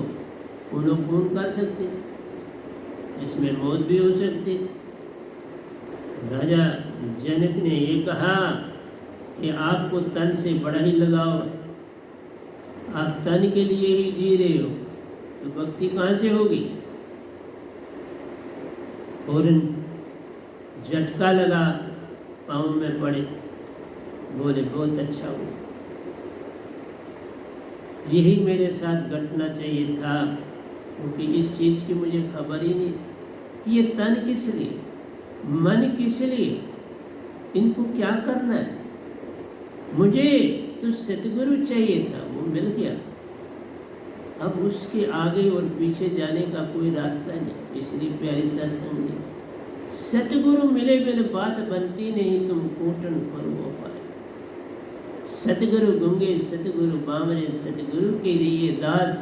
खूनो खून कर सकती थी, इसमें मौत भी हो सकती थी। राजा जनक ने ये कहा कि आपको तन से बड़ा ही लगाव है, आप तन के लिए ही जी रहे हो, तो भक्ति कहाँ से होगी? फौरन झटका लगा, पाँव में पड़े, बोले बहुत अच्छा हुआ। यही मेरे साथ घटना चाहिए था, क्योंकि इस चीज़ की मुझे खबर ही नहीं थी कि ये तन किस लिए, मन किस लिए, इनको क्या करना है। मुझे तो सतगुरु चाहिए था, वो मिल गया। अब उसके आगे और पीछे जाने का कोई रास्ता नहीं। इसलिए प्यारी सत्संग जी, सतगुरु मिले बिन बात बनती नहीं, तुम कोटन पर वो पाए। सतगुरु गूंगे सतगुरु बामरे, सतगुरु के लिए दास,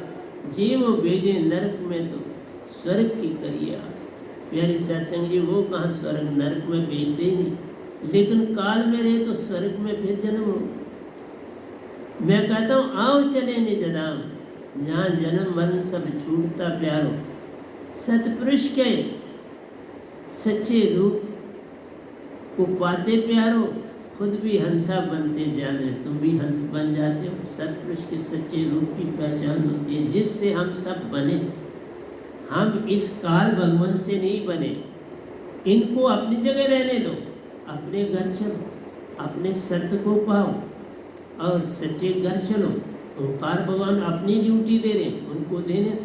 जे वो भेजे नरक में तो स्वर्ग की करिए आस। प्यारी सत्संग जी, वो कहाँ स्वर्ग नरक में भेजते ही नहीं, लेकिन काल में रहे तो स्वर्ग में फिर जन्म हो। मैं कहता हूँ आओ चले निज धाम, जहाँ जन्म मरण सब छूटता प्यारो। सतपुरुष के सच्चे रूप को पाते प्यारो, खुद भी हंसा बनते जान रहे, तुम भी हंस बन जाते हो। सतपुरुष के सच्चे रूप की पहचान होती है, जिससे हम सब बने। हम इस काल भगवान से नहीं बने। इनको अपनी जगह रहने दो, अपने घर चलो, अपने सत्य को पाओ और सच्चे घर चलो। ओंकार भगवान अपनी ड्यूटी दे रहे, उनको देने दो।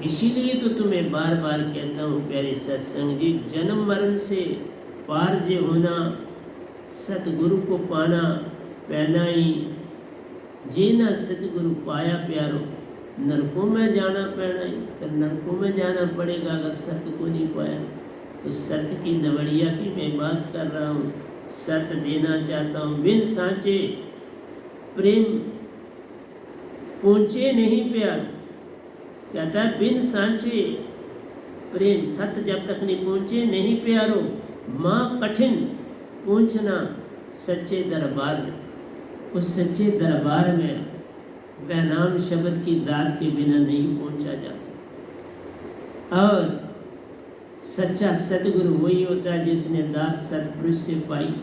इसीलिए तो तुम्हें बार बार कहता हूँ प्यारे सत्संग जी, जन्म मरण से पार जे होना, सतगुरु को पाना पैनाई, जे ना सतगुरु पाया प्यारो, नरकों में जाना पैनाई। तो नरकों में जाना पड़ेगा अगर सत्य को नहीं पाया। तो सत्य की नवड़िया की मैं बात कर रहा हूँ, सत्य देना चाहता हूँ। बिन सांचे प्रेम पहुँचे नहीं प्यार, कहता है बिन सांचे प्रेम, सत्य जब तक नहीं पहुँचे नहीं प्यारो। माँ कठिन पहुँचना सच्चे दरबार में, उस सच्चे दरबार में वह नाम शब्द की दात के बिना नहीं पहुँचा जा सकता। और सच्चा सतगुरु वही होता है जिसने दात सतपुरुष से पाई।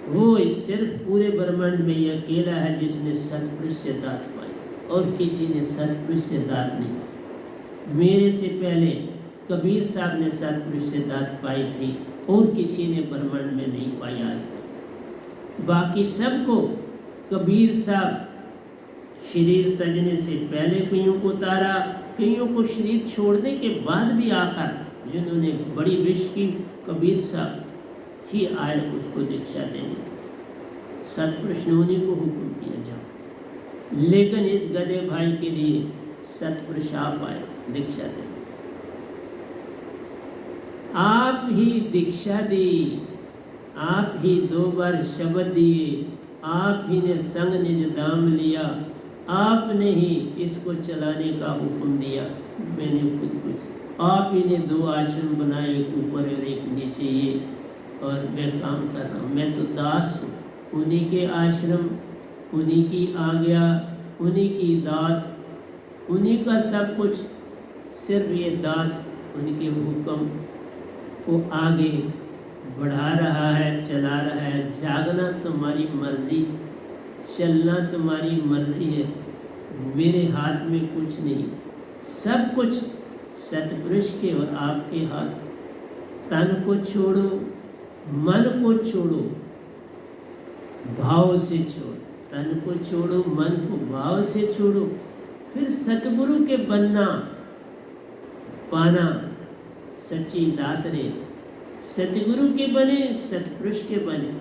वो सिर्फ पूरे ब्रह्मांड में ये अकेला है जिसने सतपुरुष से दात पाई, और किसी ने सतपुरुष से दात नहीं पाई। मेरे से पहले कबीर साहब ने सतपुरुष से दात पाई थी, और किसी ने ब्रह्मांड में नहीं पाई आज तक। बाकी सबको कबीर साहब शरीर तजने से पहले कईयों को उतारा, कईयों को शरीर छोड़ने के बाद भी आकर जिन्होंने बड़ी विश की, कबीर साहब ही आए उसको दीक्षा देने। सतपुरुष ने उन्हीं को हुक्म किया जाओ, लेकिन इस गधे भाई के लिए सतपुरुष आप आए दीक्षा देने। आप ही दीक्षा दी, आप ही 2 बार शब्द दिए, आप ही ने संग निज दाम लिया, आपने ही इसको चलाने का हुक्म दिया। मैंने खुद कुछ, आप ही ने 2 आश्रम बनाए, एक ऊपर और एक नीचे, ये और मैं काम कर रहा हूँ। मैं तो दास हूँ, उन्हीं के आश्रम, उन्हीं की आज्ञा, उन्हीं की दात, उन्हीं का सब कुछ। सिर्फ ये दास उनके हुक्म को आगे बढ़ा रहा है, चला रहा है। जागना तुम्हारी मर्जी, चलना तुम्हारी मर्जी है, मेरे हाथ में कुछ नहीं। सब कुछ सतपुरुष के और आपके हाथ। तन को छोड़ो, मन को छोड़ो, भाव से छोड़ो। तन को छोड़ो, मन को भाव से छोड़ो, फिर सतगुरु के बनना पाना सच्ची दातरे। सतगुरु के बने, सतपुरुष के बने,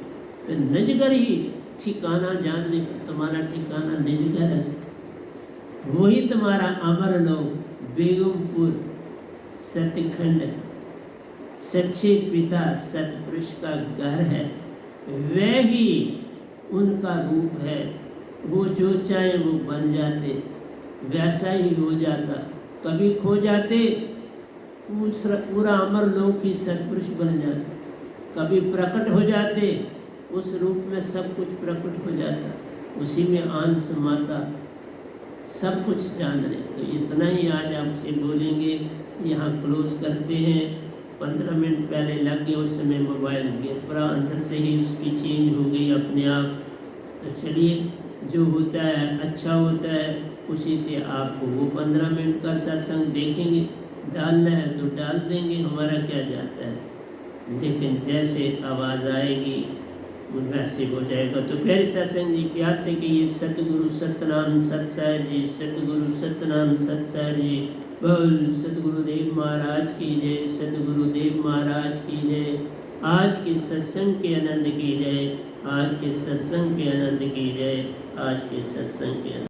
तो निजगर ही ठिकाना जानने का। तुम्हारा ठिकाना निजगर है, वही तुम्हारा अमर लोक बेगमपुर सतखंड है। सच्चे पिता सतपुरुष का घर है, वह ही उनका रूप है। वो जो चाहे वो बन जाते, वैसा ही हो जाता। कभी खो जाते, पूरा अमर लोक ही सतपुरुष बन जाता। कभी प्रकट हो जाते, उस रूप में सब कुछ प्रकट हो जाता, उसी में आन समाता, सब कुछ जान रहे। तो इतना ही आज आपसे बोलेंगे, यहाँ क्लोज करते हैं। 15 मिनट पहले लग गया, उस समय मोबाइल गया, पूरा अंदर से ही उसकी चेंज हो गई अपने आप। तो चलिए, जो होता है अच्छा होता है, उसी से आपको वो 15 मिनट का सत्संग देखेंगे, डालना है तो डाल देंगे, हमारा क्या जाता है, लेकिन जैसे आवाज़ आएगी वैसे हो जाएगा। तो प्यारे सत्संग जी, प्यार से कहिए सतगुरु सतनाम सत साहिब जी, सतगुरु सतनाम सत साहिब जी। बोल सतगुरुदेव महाराज की जय, सतगुरुदेव महाराज की जय। आज के सत्संग के आनंद की जय, आज के सत्संग के आनंद की जय, आज के सत्संग के आनंद।